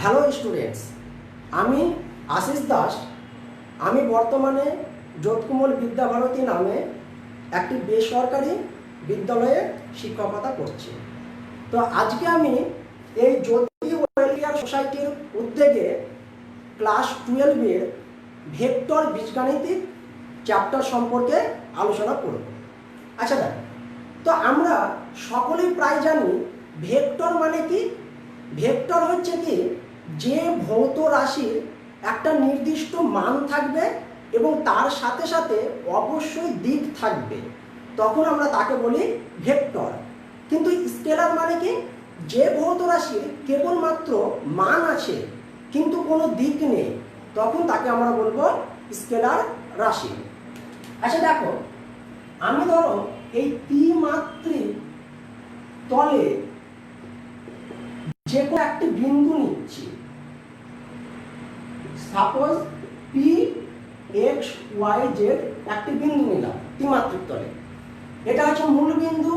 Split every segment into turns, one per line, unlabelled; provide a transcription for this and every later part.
Hello students, আমি আশিস দাস। আমি বর্তমানে যোধকুমল বিদ্যাভারতী নামে একটি বেসরকারি বিদ্যালয়ে শিক্ষকতা করছি। তো আজকে আমি এই জ্যোতি ওয়েলফেয়ার সোসাইটির উদ্যোগে ক্লাস 12-এর ভেক্টর বীজগাণিতিক চ্যাপ্টার সম্পর্কে আলোচনা করব। আচ্ছা দেখ, তো আমরা সকলেই প্রায় জানি ভেক্টর মানে কি। ভেক্টর হচ্ছে কি, যে ভৌত রাশির একটা নির্দিষ্ট মান থাকবে এবং তার সাথে সাথে অবশ্যই দিক থাকবে, তখন আমরা তাকে বলি ভেক্টর। কিন্তু স্কেলার মানে কি, যে ভৌত রাশির কেবলমাত্র মান আছে কিন্তু কোনো দিক নেই, তখন তাকে আমরা বলবো স্কেলার রাশি। আচ্ছা দেখো, আমি ধরো এই ত্রিমাত্রিক তলে যে কোনো একটি বিন্দু নিচ্ছি। Suppose p x y z একটি বিন্দু নিলাম ত্রিমাত্রিক তলে, এটা হচ্ছে মূল বিন্দু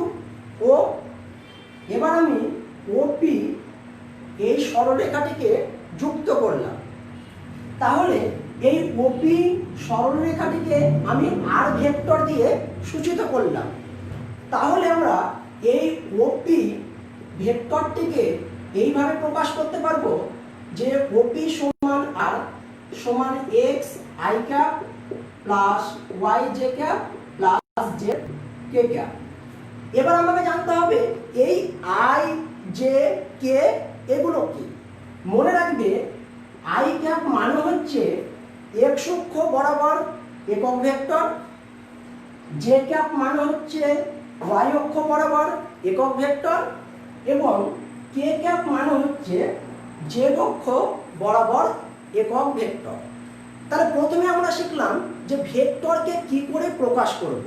ও। এবার আমি ওপি এই সরলরেখাটিকে যুক্ত করলাম। তাহলে এই ওপি সরলরেখাটিকে আমি আর ভেক্টর দিয়ে সূচিত করলাম। তাহলে আমরা এই ওপি ভেক্টরটিকে এইভাবে প্রকাশ করতে পারবো যে ওপি সমান আর সমান x i cap plus y j cap plus z k cap. এবার আমাকে জানতে হবে এই আই জে কে এগুলো কি। মনে রাখবে, আই ক্যাপ মানে হচ্ছে এক্স অক্ষ বরাবর একক ভেক্টর, জে ক্যাপ মানে হচ্ছে ওয়াই অক্ষ বরাবর একক ভেক্টর এবং কে ক্যাপ মানে হচ্ছে জেড অক্ষ বরাবর একক ভেক্টর। তাহলে প্রথমে আমরা শিখলাম যে ভেক্টরকে কি করে প্রকাশ করব।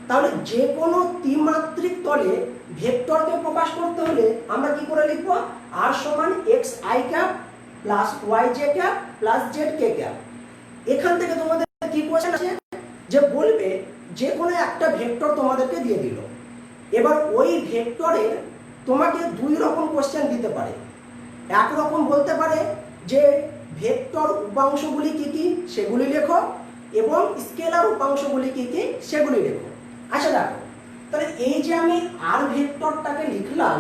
তাহলে যে কোনো ত্রিমাত্রিক তলে ভেক্টরকে প্রকাশ করতে হলে আমরা কি করে লিখব, আর সমান x i cap plus y j cap plus z k cap. এখান থেকে তোমাদের কি কোশ্চেন আছে যে বলবে যে কোনো একটা ভেক্টর তোমাদেরকে দিয়ে দিল। এবার ওই ভেক্টরের তোমাকে দুই রকম কোশ্চেন দিতে পারে। এক রকম বলতে পারে যে ভেক্টর উপাংশগুলি কি কি সেগুলি লেখো এবং স্কেলার উপাংশগুলি কি কি সেগুলি লেখো। আচ্ছা দেখো, তাহলে এই যে আমি আর ভেক্টরটাকে লিখলাম,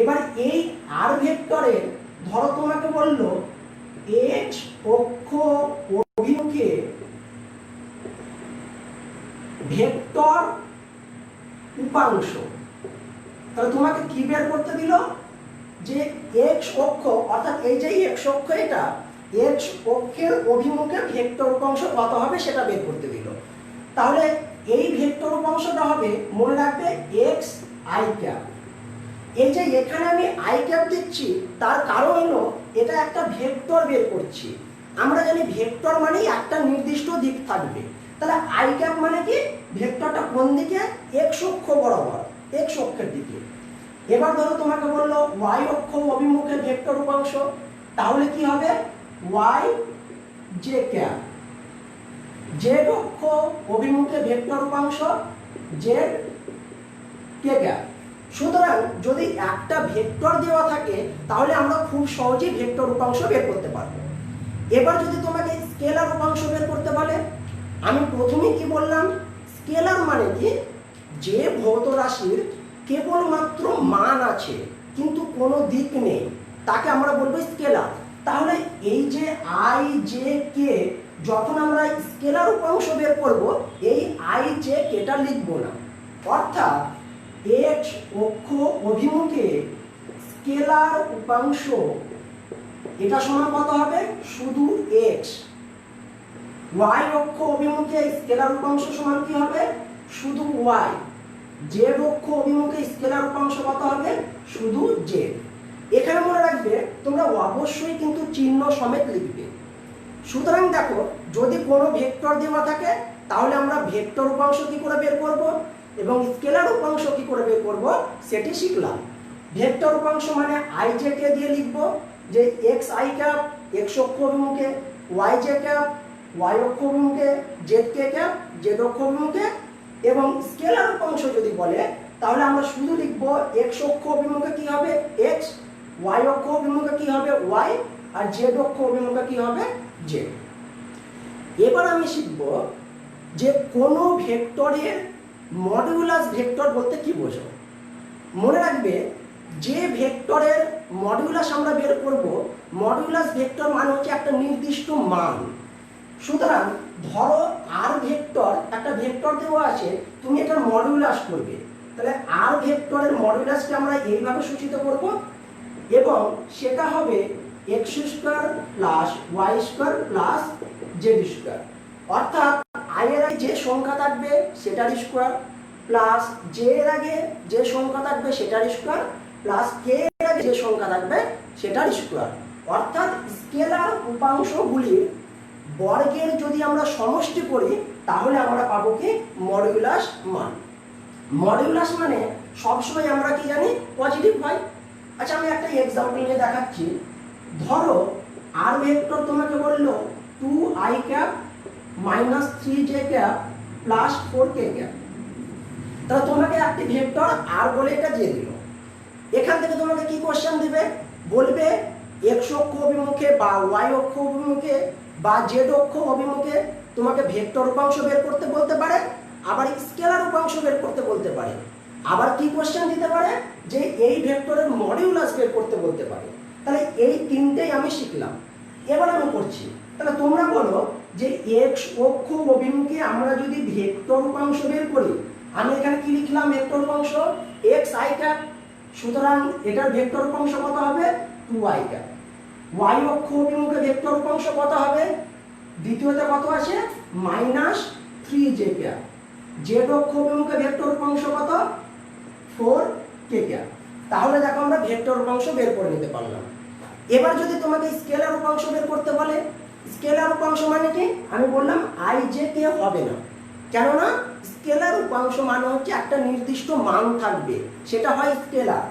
এবার এই আর ভেক্টরের ধরো তোমাকে বললো এক্স অক্ষ অভিমুখে ভেক্টর উপাংশ। তাহলে তোমাকে কি বের করতে দিল যে এক্স অক্ষ, অর্থাৎ এই যে এক্স অক্ষ, এটা এক্স অক্ষের অভিমুখে ভেক্টর উপাংশ কত হবে সেটা বের করতে দিল। তাহলে এই ভেক্টর উপাংশটা হবে, মনে রাখবে, এক্স আই ক্যাপ। এই যে এখানে আমি আই ক্যাপ দিচ্ছি তার কারণ হলো এটা একটা ভেক্টর বের করছি। আমরা জানি ভেক্টর মানেই একটা নির্দিষ্ট দিক থাকবে। তাহলে আই ক্যাপ মানে কি, ভেক্টরটা কোন দিকে, এক্স অক্ষ বরাবর, এক্স অক্ষের দিকে। এবার ধরো তোমাকে বললো ওয়াই অক্ষ অভিমুখে ভেক্টর উপাংশ, তাহলে কি হবে, ওয়াই জে ক্যাপ। জেড অক্ষ অভিমুখে ভেক্টর উপাংশ, জেড কে ক্যাপ। সুতরাং যদি একটা ভেক্টর দেওয়া থাকে তাহলে আমরা খুব সহজেই ভেক্টর উপাংশ বের করতে পারবো। এবার যদি তোমাকে স্কেলার উপাংশ বের করতে বলে, আমি প্রথমেই কি বললাম, স্কেলার মানে কি, যে ভৌত রাশির কেবলমাত্র মান আছে কিন্তু কোনো দিক নেই, তাকে আমরা বলবো স্কেলার। তাহলে এই যে আই জে কে, যখন আমরা স্কেলার উপাংশ বের করব, এই আই জে কেটা লিখবো না। অর্থাৎ এক্স অক্ষ অভিমুখে স্কেলার উপাংশ এটা সমান কত হবে, শুধু এক্স। ওয়াই অক্ষ অভিমুখে স্কেলার উপাংশ সমান কি হবে, শুধু ওয়াই। জেড অক্ষ অভিমুখে স্কেলার উপাংশ কত হবে, শুধু জেড। এখানে মনে রাখবে তোমরা অবশ্যই কিন্তু চিহ্ন সমেত লিখবে। সুতরাং দেখো, যদি কোনো ভেক্টর দেওয়া থাকে তাহলে আমরা ভেক্টর উপাংশ কি করে বের করব এবং স্কেলার উপাংশ কি করে বের করব সেটি শিখলাম। ভেক্টর উপাংশ মানে আই জে কে দিয়ে লিখব যে এক্স আই ক্যাপ এক্স অক্ষ অভিমুখে, ওয়াই জে ক্যাপ ওয়াই অক্ষ অভিমুখে, জেড কে ক্যাপ জেড অক্ষ অভিমুখে। এবং স্কেলার উপাংশ যদি বলে তাহলে আমরা শুধু লিখব এক্স অক্ষ অভিমুখে কি হবে এক্স, ওয়াই অক্ষ অভিমুখে কি হবে ওয়াই, আর জেড অক্ষ অভিমুখে কি হবে জেড। এবার আমি শিখব যে কোনো ভেক্টরের মডিউলাস ভেক্টর বলতে কি বোঝো। মনে রাখবে যে ভেক্টরের মডিউলাস আমরা বের করব, মডিউলাস ভেক্টর মানে হচ্ছে একটা নির্দিষ্ট মান। সুতরাং ধরো আর ভেক্টর, একটা ভেক্টর দেওয়া আছে, তুমি এটার মডিউলাস করবে, তাহলে আর ভেক্টরের মডিউলাসকে আমরা এইভাবে সূচিত করব এবং সেটা হবে x square plus y square plus z square. অর্থাৎ আই এর আগে যে সংখ্যা থাকবে সেটার স্কোয়ার প্লাস জে এর আগে যে সংখ্যা থাকবে সেটার স্কোয়ার প্লাস কে এর আগে যে সংখ্যা থাকবে সেটার স্কোয়ার। অর্থাৎ স্কেলার উপাংশগুলির বর্গের যদি আমরা সমষ্টি করি তাহলে আমরা পাবো কি মডিউলাস মান। মডিউলাস মানে সবসময় আমরা কি জানি পজিটিভ হয়। আচ্ছা আমি একটা এক্সাম্পল নিয়ে দেখাচ্ছি। ধরো আর ভেক্টর তোমাকে বললো 2i cap minus 3j cap plus 4k cap. তাহলে তোমাকে একটি ভেক্টর আর বলে এটা দিয়ে দিল। এখান থেকে তোমাকে কি কোশ্চেন দিবে, বলবে এক্স অক্ষ অভিমুখে বা ওয়াই অক্ষ অভিমুখে বা জেড অক্ষ অভিমুখে তোমাকে ভেক্টর উপাংশ বের করতে বলতে পারে, আবার স্কেলার উপাংশ বের করতে বলতে পারে, আবার কি কোশ্চেন দিতে পারে যে এই ভেক্টরের মডিউলাস বের করতে বলতে পারে। তাহলে এই তিনটেই আমি শিখলাম। এবার আমি করছি, তাহলে তোমরা বলো যে এক্স অক্ষ অভিমুখে আমরা যদি ভেক্টর উপাংশ বের করি, আমি এখানে কি লিখলাম ভেক্টর উপাংশ এক্স আই ক্যাপ। সুতরাং এটার ভেক্টর উপাংশ কত হবে 2i ক্যাপ। ওয়াই অক্ষ অভিমুখে ভেক্টর উপাংশ কত হবে, দ্বিতীয়তে কত আছে মাইনাস 3j ক্যাপ। জেড অক্ষ অভিমুখে ভেক্টর উপাংশ কত 4k ক্যাপ। তাহলে দেখো আমরা ভেক্টর উপাংশ বের করে নিতে পারলাম। এবার যদি তোমাকে স্কেলার উপাংশ বের করতে বলে, স্কেলার উপাংশ মানে কি, আমি বললাম i j k হবে না, কেননা স্কেলার উপাংশ মানে হচ্ছে একটা নির্দিষ্ট মান থাকবে, সেটা হয় স্কেলার।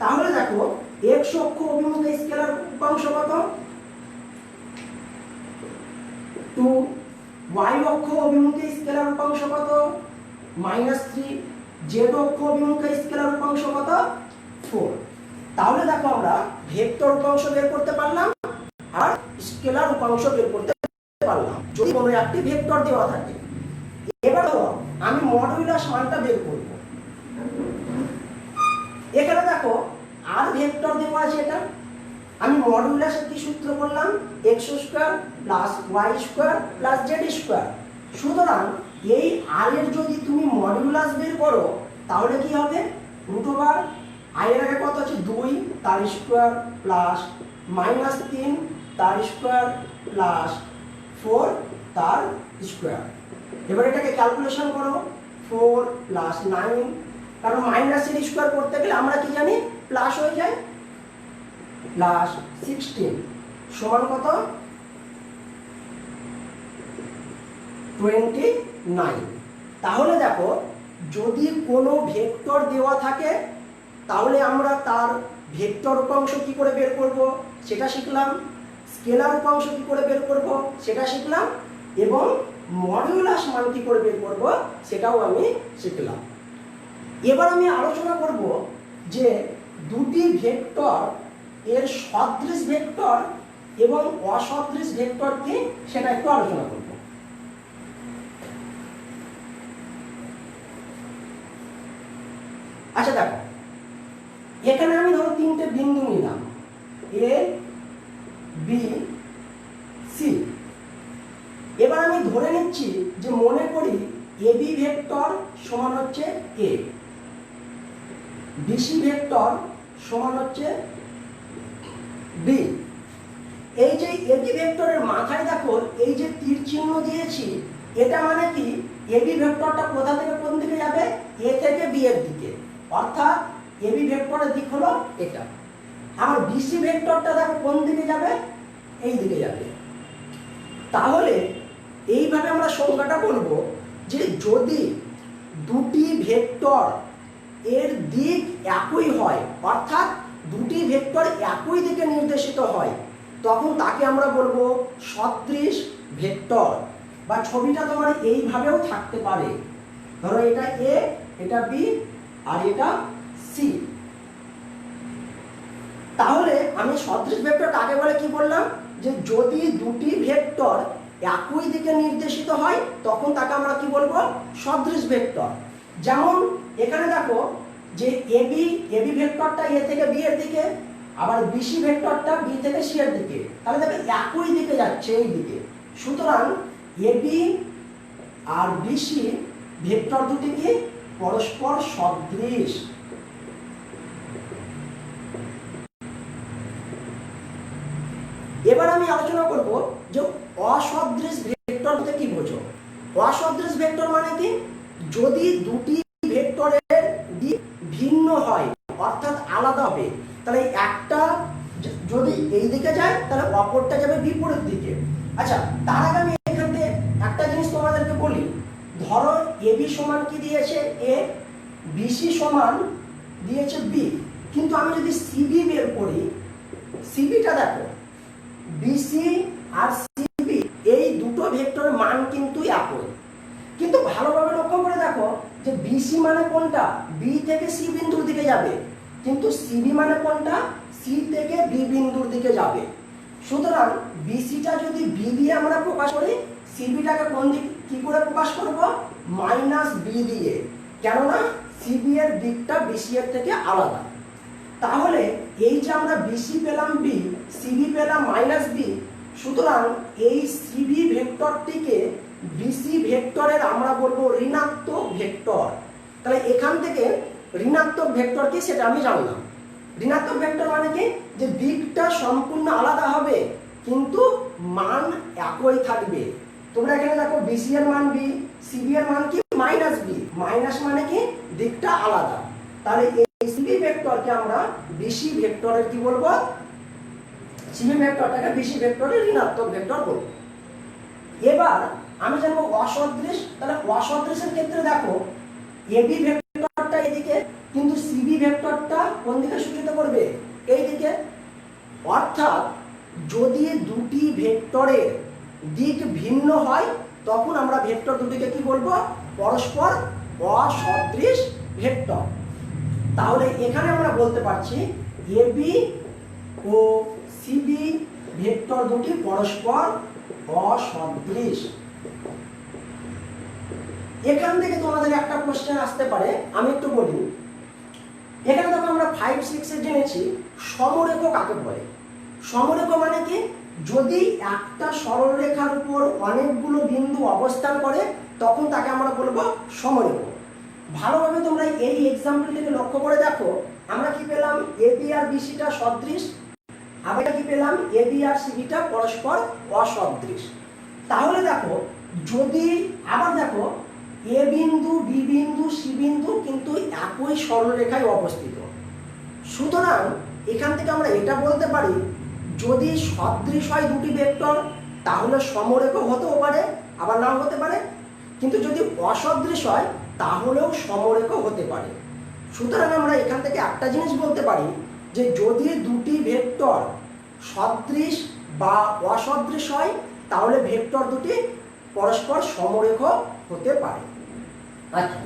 তাহলে দেখো এক্স অক্ষ অভিমুখে স্কেলার উপাংশ কত 2, ওয়াই অক্ষ অভিমুখে স্কেলার উপাংশ কত -3, জেড অক্ষ অভিমুখে স্কেলার উপাংশ কত 4। তাহলে দেখো আমরা ভেক্টর উপাংশ বের করতে পারলাম আর স্কেলার উপাংশ বের করতে পারলাম যদি কোনো একটি ভেক্টর দেওয়া থাকে। এবার আমি মডিউলাস মানটা বের করব। এখানে দেখো আর ভেক্টর দেওয়া আছে, এটা আমি মডিউলাসের কি সূত্র বললাম x square plus y square plus z square. সুতরাং এই আর এর যদি তুমি মডিউলাস বের করো তাহলে কি হবে রুট ওভার আই এর আগে কত আছে 2 তার স্কোয়ার প্লাস -3 তার স্কোয়ার প্লাস 4 তার স্কোয়ার। এবার এটাকে ক্যালকুলেশন করো 4 প্লাস 9, কারণ মাইনাসের স্কোয়ার করতে গেলে আমরা কি জানি প্লাস হয়ে যায়, প্লাস 16 সমান কত 29। তাহলে দেখো যদি কোনো ভেক্টর দেওয়া থাকে তাহলে আমরা তার ভেক্টর উপাংশ কি করে বের করব সেটা শিখলাম, স্কেলার উপাংশ কি করে বের করব সেটা শিখলাম, এবং মডিউলাস মান কি করে বের করব সেটাও আমি শিখলাম। এবার আমি আলোচনা করব যে দুটি ভেক্টর এর সদৃশ ভেক্টর এবং অসদৃশ ভেক্টর কি সেটা একটু আলোচনা করব। আচ্ছা দেখো এখানে আমি ধরো তিনটে বিন্দু নিলাম এ বি সি। এবার আমি ধরে নিচ্ছি যে মনে করি এ বি ভেক্টর সমান হচ্ছে এ, বিসি ভেক্টর সমান হচ্ছে বি। এই যে এ বি ভেক্টরের মাথায় দেখো এই যে তীর চিহ্ন দিয়েছি, এটা মানে কি এ বি ভেক্টরটা কোথা থেকে কোন দিকে যাবে, এ থেকে বি এর দিকে, অর্থাৎ এ বি ভেক্টরের দিক হলো এটা। আমার বিসি ভেক্টরটা দেখো কোন দিকে যাবে, এই দিকে যাবে। তাহলে এইভাবে আমরা সংখ্যাটা বলবো যে যদি দুটি ভেক্টর এর দিক একই হয়, অর্থাৎ দুটি ভেক্টর একই দিকে নির্দেশিত হয়, তখন তাকে আমরা বলবো সদৃশ ভেক্টর। বা ছবিটা তোমার এইভাবেও থাকতে পারে, ধরো এটা এ, এটা বি আর এটা সি। তাহলে আমি সদৃশ ভেক্টর কাকে বলে কি বললাম, যে যদি দুটি ভেক্টর একই দিকে নির্দেশিত হয় তখন তাকে আমরা কি বলবো, সদৃশ ভেক্টর। যেমন এখানে দেখো যে এবি এবি ভেক্টরটা এ থেকে বি এর দিকে, আবার বিসি ভেক্টরটা বি থেকে সি এর দিকে, তাহলে দেখো একই দিকে যাচ্ছে এই দিকে। সুতরাং এবি আর বিসি ভেক্টর দুটি কি পরস্পর সদৃশ। এবার আমি আলোচনা করব যে অসদৃশ ভেক্টর বলতে কি বোঝো। অসদৃশ ভেক্টর মানে কি, যদি দুটি ভেক্টরের দিক ভিন্ন হয় অর্থাৎ আলাদা হবে, তাহলে একটা যদি এই দিকে যায় তাহলে অপরটা যাবে বিপরীত দিকে। আচ্ছা, তার আগে আমি এখান থেকে একটা জিনিস তোমাদেরকে বলি। ধরো এবি সমান কি দিয়েছে এ, বিসি সমান দিয়েছে বি, কিন্তু আমি যদি সিবি বের করি, সিবিটা দেখো বিসি আর সিবি এই দুটো ভেক্টরের মান কিন্তু একই, কিন্তু ভালোভাবে লক্ষ্য করে দেখো যে বিসি মানে কোনটা, বি থেকে সি বিন্দুর দিকে যাবে, কিন্তু সিবি মানে কোনটা, সি থেকে বি বিন্দুর দিকে যাবে। সুতরাং বিসিটা যদি বি দিয়ে আমরা প্রকাশ করি, সিবিটাকে কোন দিক কি করে প্রকাশ করব, মাইনাস বি দিয়ে, কেননা সিবি এর দিকটা বিসি এর থেকে আলাদা। তাহলে এই যে আমরা বিসি পেলাম বি, সিবি পেলাম মাইনাস বি, সুতরাং এই সিবি ভেক্টরটিকে বিসি ভেক্টরের আমরা বলবো ঋণাত্মক ভেক্টর। তাহলে এখান থেকে ঋণাত্মক ভেক্টর কি সেটা আমি জানলাম। ঋণাত্মক ভেক্টর মানে কি, যে দিকটা সম্পূর্ণ আলাদা হবে কিন্তু মান একই থাকবে। তোমরা এখানে দেখো বিসি এর মান বি, সিবি এর মান কি মাইনাস বি, মাইনাস মানে কি দিকটা আলাদা। তাহলে এই সিবি ভেক্টরকে আমরা বিসি ভেক্টরের কি বলবো, সিবি ভেক্টরটাকে বিসি ভেক্টরের ঋণাত্মক ভেক্টর বলবো। এবার আমি জানবো অসদৃশ। তাহলে অসদৃশের ক্ষেত্রে দেখো এবি ভেক্টরটা এদিকে, কিন্তু সিবি ভেক্টরটা কোন দিকে সূচিত করবে, এই দিকে। অর্থাৎ যদি দুটি ভেক্টরের দিক ভিন্ন হয় তখন আমরা ভেক্টর দুটিকে কি বলবো, পরস্পর অসদৃশ ভেক্টর। তাহলে এখানে আমরা বলতে পারছি এবি ও সিবি ভেক্টর দুটি পরস্পর অসদৃশ। এখান থেকে তোমাদের একটা কোশ্চেন আসতে পারে, আমি একটু বলি। এখানে দেখো আমরা 5-6 এ জেনেছি সমরেখ কাকে বলে। সমরেখ মানে কি, যদি একটা সরলরেখার উপর অনেকগুলো বিন্দু অবস্থান করে তখন তাকে আমরা বলবো সমরেখ। ভালোভাবে তোমরা এই এক্সাম্পলটিকে লক্ষ্য করে দেখো, আমরা কি পেলাম, এবি আর বিসিটা সদৃশ, আবার কি পেলাম, এবি আর সিবিটা পরস্পর অসদৃশ। তাহলে দেখো যদি আবার দেখো এ বিন্দু বি বিন্দু সি বিন্দু কিন্তু একই সরলরেখায় অবস্থিত, সুতরাং এখান থেকে আমরা এটা বলতে পারি যদি সদৃশ হয় দুটি ভেক্টর তাহলে সমরেখ হতেও পারে আবার নাও হতে পারে, কিন্তু যদি অসদৃশ হয় তাহলেও সমরেখ হতে পারে। সুতরাং আমরা এখান থেকে একটা জিনিস বলতে পারি যে যদি দুটি ভেক্টর সদৃশ বা অসদৃশ হয় তাহলে ভেক্টর দুটি পরস্পর সমরেখ হতে পারে। আচ্ছা,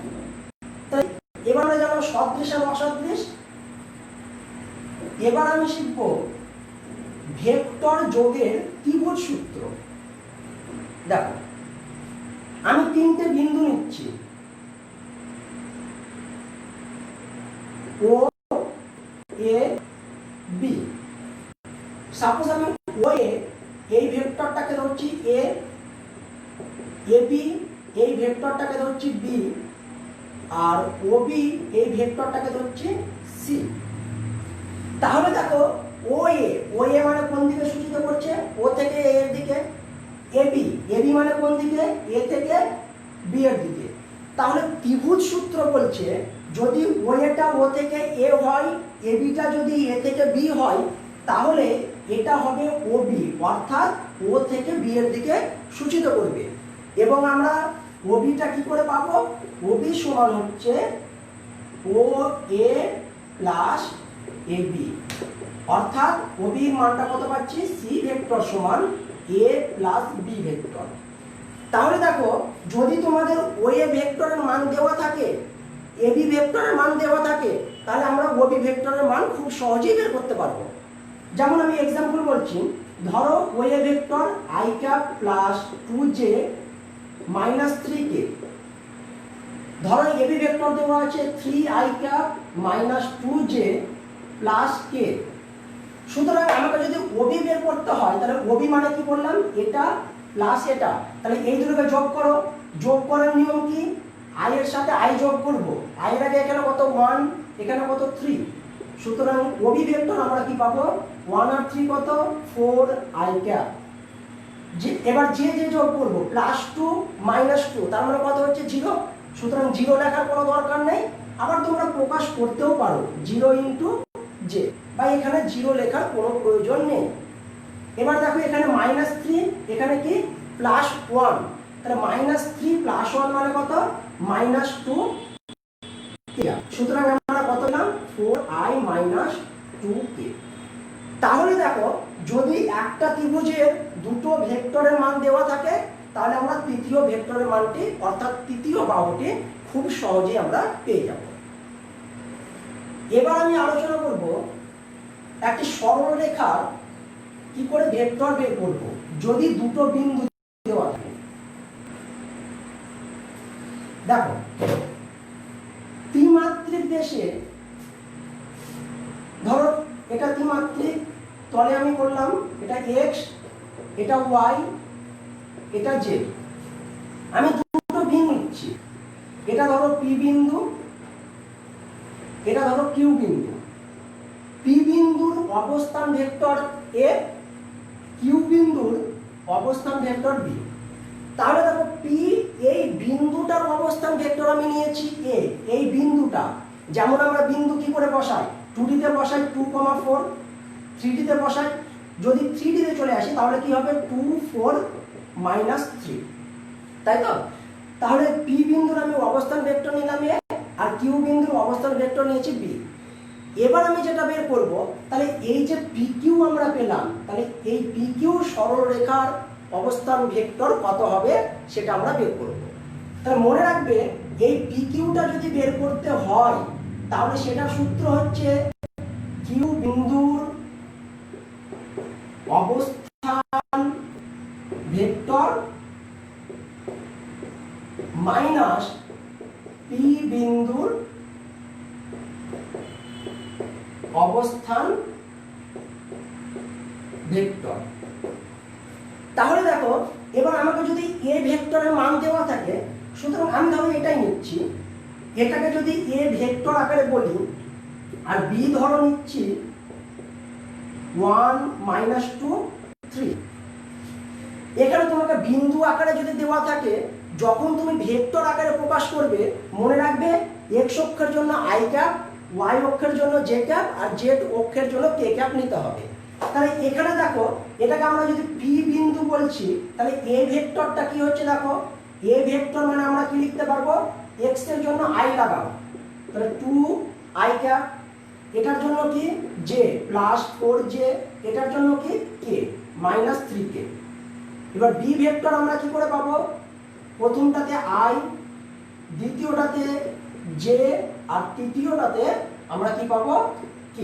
তাহলে এবার আমরা জানলাম সদৃশ আর অসদৃশ। এবার আমি শিখব ভেক্টর যোগের ত্রিভুজ সূত্র। দেখো আমি তিনটে বিন্দু নিচ্ছি, ও এ বি। সাপোজ আমি ও এ এই ভেক্টরটাকে ধরছি এ, এবি এই ভেক্টরটাকে ধরছি বি, আর ও বি এই ভেক্টরটাকে ধরছি সি। তাহলে দেখো ও এ মানে কোন দিকে সূচিত করছে, ও থেকে এ এর দিকে, এবি এবি মানে কোন দিকে, এ থেকে বি এর দিকে। তাহলে ত্রিভুজ সূত্র বলছে যদি ও এটা ও থেকে এ হয়, এবিটা যদি এ থেকে বি হয়, তাহলে এটা হবে ও বি, অর্থাৎ ও থেকে বি এর দিকে সূচিত করবে। এবং আমরা ও বিটা কি করে পাবো, ও বি সমান হচ্ছে ও এ প্লাস এ বি, অর্থাৎ ও বি এর মানটা কত পাচ্ছি, সি ভেক্টর সমান এ প্লাস বি ভেক্টর। তাহলে দেখো যদি তোমাদের ও এ ভেক্টরের মান দেওয়া থাকে, এ বি ভেক্টরের মান দেওয়া থাকে, তাহলে আমরা ও বি ভেক্টরের মান খুব সহজেই বের করতে পারবো। যেমন আমি এক্সাম্পল বলছি, ধরো way vector I cap plus 2j minus 3k, ধরো এবি ভেক্টর দেওয়া আছে 3i cap minus 2j plus k। সুতরাং আমাকে যদি ওবি বের করতে হয় তাহলে ওবি মানে কি বললাম, এটা প্লাস এটা, তাহলে এই দুটোকে যোগ করো। যোগ করার নিয়ম কি, আই এর সাথে আই যোগ করব, আই এর আগে এখানে কত 1, এখানে কত 3, সুতরাং ওবি ভেক্টর আমরা কি পাবো 1 আর 3 কত 4i ক্যাপ। যে এবার যে যে যোগ করব +2 -2, তার মানে কত হচ্ছে 0, সুতরাং 0 লেখার কোনো দরকার নেই। আবার তোমরা প্রকাশ করতেও পারো 0 ইনটু j, বা এখানে 0 লেখার কোনো প্রয়োজন নেই। এবার দেখো এখানে -3, এখানে কি +1, তাহলে -3 + 1 মানে কত -2, সুতরাং আমরা কত পেলাম 4i - 2k। তাহলে দেখো যদি একটা ত্রিভুজের দুটো ভেক্টরের মান দেওয়া থাকে তাহলে আমরা তৃতীয় ভেক্টরের মানটি অর্থাৎ তৃতীয় বাহুটি খুব সহজেই আমরা পেয়ে যাব। এবার আমি আলোচনা করব একটি সরল রেখা কি করে ভেক্টর বের করব যদি দুটো বিন্দু দেওয়া থাকে। দেখো ত্রিমাত্রিক দেশে ধরো এটা ত্রিমাত্রিক, তলে আমি করলাম এটা x, এটা y, এটা z, আমি দুটো বিন্দু নিচ্ছি, এটা ধরো p বিন্দু, এটা ধরো q বিন্দু। p বিন্দুর অবস্থান ভেক্টর a, q বিন্দুর অবস্থান ভেক্টর b। তাহলে দেখো p এই বিন্দুটার অবস্থান ভেক্টর আমি নিয়েছি a, এই বিন্দুটা যেমন আমরা বিন্দু কি করে বসাই 2D তে বসাই 2, 4, 3D তে বসাই, যদি 3D তে চলে আসি তাহলে কি হবে 2, 4, -3, তাই তো। তাহলে p বিন্দুর আমি অবস্থান ভেক্টর নিলাম a, আর q বিন্দুর অবস্থান ভেক্টর নিয়েছি b। এবার আমি যেটা বের করব, তাহলে এই যে pq আমরা পেলাম, তাহলে এই pq সরল রেখার অবস্থান ভেক্টর কত হবে সেটা আমরা বের করব। তাহলে মনে রাখবে এই pqটা যদি বের করতে হয় তাহলে সেটার সূত্র হচ্ছে q বিন্দুর অবস্থান ভেক্টর মাইনাস p বিন্দুর অবস্থান ভেক্টর। তাহলে দেখো এবার আমাকে যদি a ভেক্টরের মান দেওয়া থাকে, সুতরাং আমি ধরো এটাই নিচ্ছি, এটাকে যদি a ভেক্টর আকারে বলি আর b ধরো নিচ্ছি 1, -2, 3। এখানে তোমাকে বিন্দু আকারে যদি দেওয়া থাকে, যখন তুমি ভেক্টর আকারে প্রকাশ করবে মনে রাখবে x অক্ষের জন্য i ক্যাপ, y অক্ষের জন্য j ক্যাপ, আর z অক্ষের জন্য k ক্যাপ নিতে হবে। তাহলে এখানে দেখো এটাকে আমরা যদি p বিন্দু বলছি তাহলে a ভেক্টরটা কি হচ্ছে, দেখো a ভেক্টর মানে আমরা কি লিখতে পারবো x এর জন্য i লাগাও, তাহলে 2i ক্যাপ, এটার জন্য কি j +4j, এটার জন্য কি k -3k। এবার b ভেক্টর আমরা কি করে পাবো, প্রথমটাতে i, দ্বিতীয়টাতে j, আর তৃতীয়টাতে আমরা কি পাবো k।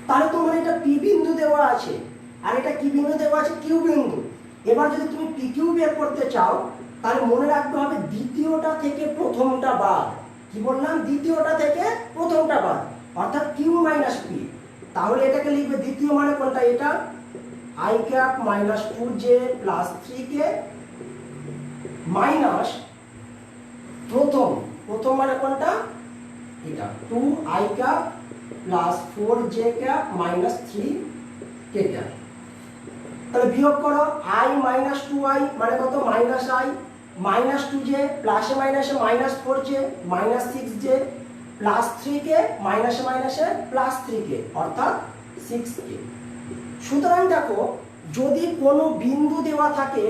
তাহলে তোমার এটা p বিন্দু দেওয়া আছে আর এটা কি বিন্দু দেওয়া আছে q বিন্দু। এবার যদি তুমি pq বের করতে চাও তাহলে মনে রাখতে হবে দ্বিতীয়টা থেকে প্রথমটা বাদ। কি বললাম, দ্বিতীয়টা থেকে প্রথমটা বাদ, অর্থাৎ q - p। তাহলে এটাকে লিখবে দ্বিতীয় মানে কোনটা, এটা i cap -2j +3k minus প্রথম মানে কোনটা, এটা 2i cap +4j cap -3k cap. তাহলে বিয়োগ করো i - 2i মানে কত -i, -2j প্লাসে মাইনাসে -4j -6j +3k মাইনাসে মাইনাসে +3k অর্থাৎ 6k। সুতরাং দেখো যদি কোনো বিন্দু দেওয়া থাকে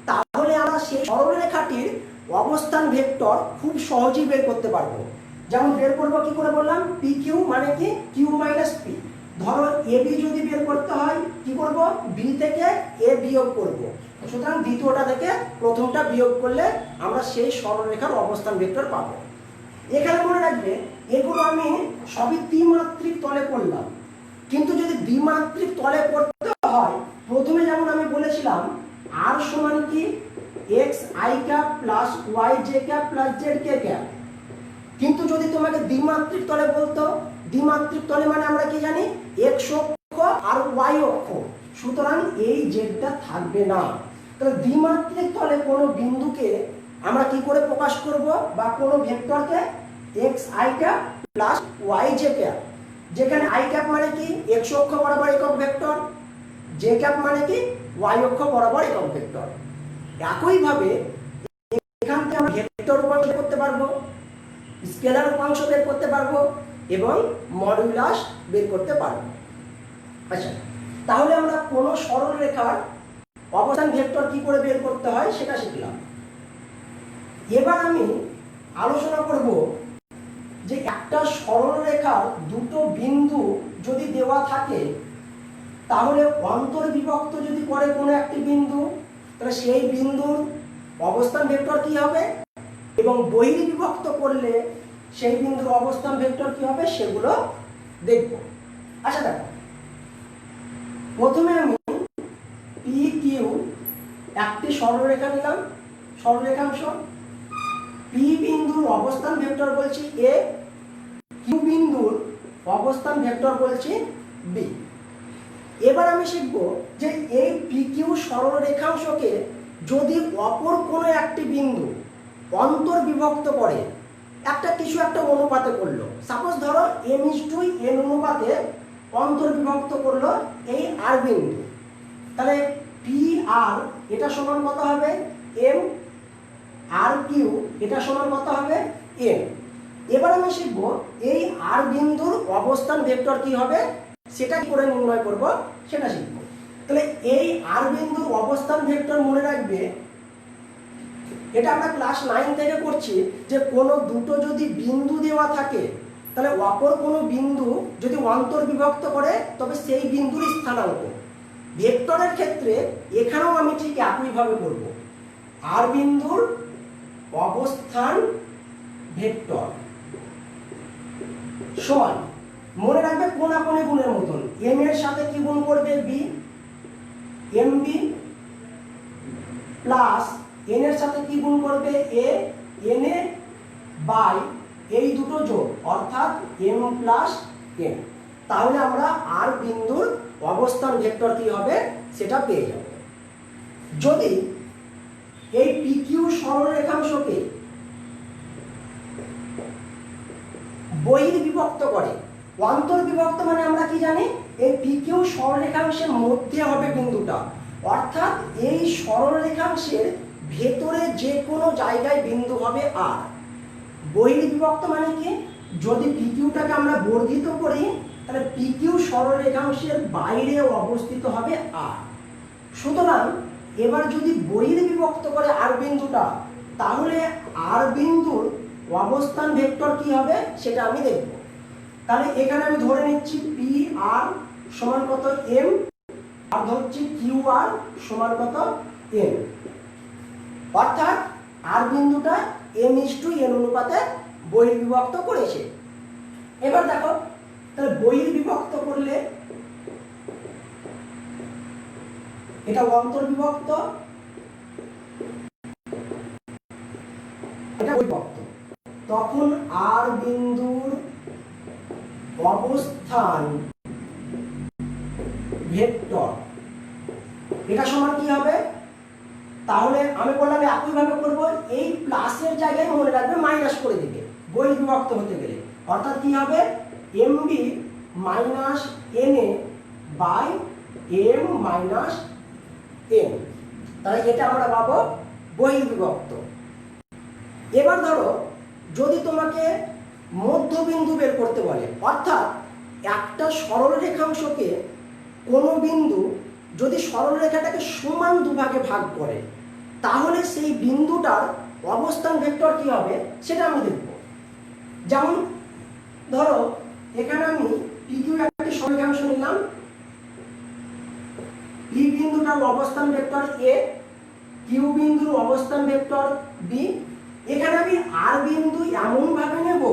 তাহলে আমরা সেই সরলরেখাটির অবস্থান ভেক্টর খুব সহজেই বের করতে পারবো। যেমন বের করবো কি করে বললাম, pq মানে কি q - p। ধরো ab যদি বের করতে হয় কি করব, b থেকে a বিয়োগ করব, সুতরাং দ্বিতীয়টা থেকে প্রথমটা বিয়োগ করলে আমরা সেই সরলরেখার অবস্থান ভেক্টর পাবো। এখানে মনে রাখবে এগুলো আমি সবই ত্রিমাত্রিক তলে করলাম। কিন্তু যদি দ্বিমাত্রিক তলে করতে হয়, প্রথমে যেমন আমি বলেছিলাম আর সমান কি x i cap plus y j cap plus z k cap, কিন্তু যদি তোমাকে দ্বিমাত্রিক তলে বলতো, দ্বিমাত্রিক তলে মানে আমরা কি জানি এক্স অক্ষ আর ওয়াই অক্ষ, সুতরাং এই জেডটা থাকবে না। তাহলে দ্বিমাত্রিক তলে কোনো বিন্দুকে আমরা কি করে প্রকাশ করব, বা কোনো ভেক্টরকে x i cap plus y j cap, যেখানে আই ক্যাপ মানে কি এক্স অক্ষ বরাবর একক ভেক্টর, জে ক্যাপ মানে কি ওয়াই অক্ষ বরাবর একক ভেক্টর। একইভাবে এখান থেকে আমরা ভেক্টর উপাংশ করতে পারবো, স্কেলার উপাংশ বের করতে পারবো এবং মডুলাস বের করতে পারবো। আচ্ছা, তাহলে আমরা কোনো সরল রেখার অবস্থান ভেক্টর কি করে বের করতে হয় সেটা শিখলাম। এবার আমি আলোচনা করব যে একটা সরল রেখার দুটো বিন্দু যদি দেওয়া থাকে, তাহলে অন্তর্বিভক্ত যদি করে কোনো একটি বিন্দু, তাহলে সেই বিন্দুর অবস্থান ভেক্টর কি হবে, এবং বহির্বিভক্ত করলে সেই বিন্দুর অবস্থান ভেক্টর কি হবে সেগুলো দেখব। আচ্ছা দেখো, প্রথমে আমি পি কিউ একটি সরলরেখা নিলাম, সরলরেখাংশ। পি বিন্দুর অবস্থান ভেক্টর বলছি এ, কিউ বিন্দুর অবস্থান ভেক্টর বলছি বি। এবার আমি শিখব যে এই পি কিউ সরলরেখাংশকে যদি অপর কোনো একটি বিন্দু অন্তর্বিভক্ত করে, একটা কিছু একটা অনুপাতে করলো, সাপোজ ধরো m:n অনুপাতে অন্তর্বিভক্ত করলো এই আর বিন্দু, তাহলে পি আর এটা সমান কত হবে m, আর কিউ এটা সমান কত হবে n। এবার আমি শিখব এই আর বিন্দুর অবস্থান ভেক্টর কি হবে সেটা কি করে নির্ণয় করব সেটা শিখব। তাহলে এই আর বিন্দুর অবস্থান ভেক্টর মনে রাখবে, এটা আমরা ক্লাস 9 থেকে করছি, যে কোনো দুটো যদি বিন্দু দেওয়া থাকে, তাহলে অপর কোনো বিন্দু যদি অন্তর্বিভক্ত করে তবে সেই বিন্দুর স্থানাঙ্ক। ভেক্টরের ক্ষেত্রে এখানেও আমি ঠিক একইভাবে করব। আর বিন্দুর অবস্থান ভেক্টর সমান, মনে রাখবে কোনাকুনি গুণের মতন, এম এর সাথে কি গুণ করবে B, M B, plus N এর সাথে কি গুণ করবে এ, এন এ, বাই এই দুটো যোগ অর্থাৎ এম প্লাস এন। তাহলে আমরা আর বিন্দুর অবস্থান ভেক্টর কি হবে সেটা পেয়ে যাব। যদি এই পি কিউ সরলরেখাংশকে বহির্বিভক্ত করে, অন্তর্বিভক্ত মানে আমরা কি জানি এই পি কিউ সরলরেখাংশের মধ্যে হবে বিন্দুটা, অর্থাৎ এই সরলরেখাংশের ভেতরে যে কোনো জায়গায় বিন্দু হবে আর। বহির্বিভক্ত মানে কি, যদি পি কিউটাকে আমরা বর্ধিত করি তাহলে পি কিউ সরলরেখাংশের বাইরে অবস্থিত হবে আর। সুতরাং এবার যদি বহির্বিভক্ত করে আর বিন্দুটা, তাহলে আর বিন্দুর অবস্থান ভেক্টর কি হবে সেটা আমি দেখব। তাহলে এখানে আমি ধরে নিচ্ছি পি আর সমান কত এম, আর ধরছি কিউ আর সমান কত এম, অর্থাৎ আর বিন্দুটা m:n অনুপাতে বহির্বিভক্ত করেছে। এবার দেখো, তাহলে বহির্বিভক্ত করলে এটা অন্তর্বিভক্ত, এটা বহির্বিভক্ত, তখন আর বিন্দুর অবস্থান ভেক্টর এটা সমান কি হবে, তাহলে আমি বললাম একইভাবে করব, এই প্লাসের জায়গায় মনে রাখবে মাইনাস করে দিবে বহির্বিভক্ত হতে গেলে, অর্থাৎ কি হবে mb minus na by m minus n। তাহলে এটা আমরা পাবো বহির্বিভক্ত। এবার ধরো যদি তোমাকে মধ্যবিন্দু বের করতে বলে, অর্থাৎ একটা সরল রেখাংশকে কোনো বিন্দু যদি সরলরেখাটাকে সমান দুভাগে ভাগ করে, তাহলে সেই বিন্দুটার অবস্থান ভেক্টর কি হবে সেটা আমি দেখব। যেমন ধরো এখানে আমি পি কিউ একটি সরলরেখাংশ নিলাম, পি বিন্দুটার অবস্থান ভেক্টর এ, কিউ বিন্দুর অবস্থান ভেক্টর বি। এখানে আমি আর বিন্দু এমন ভাবে নেব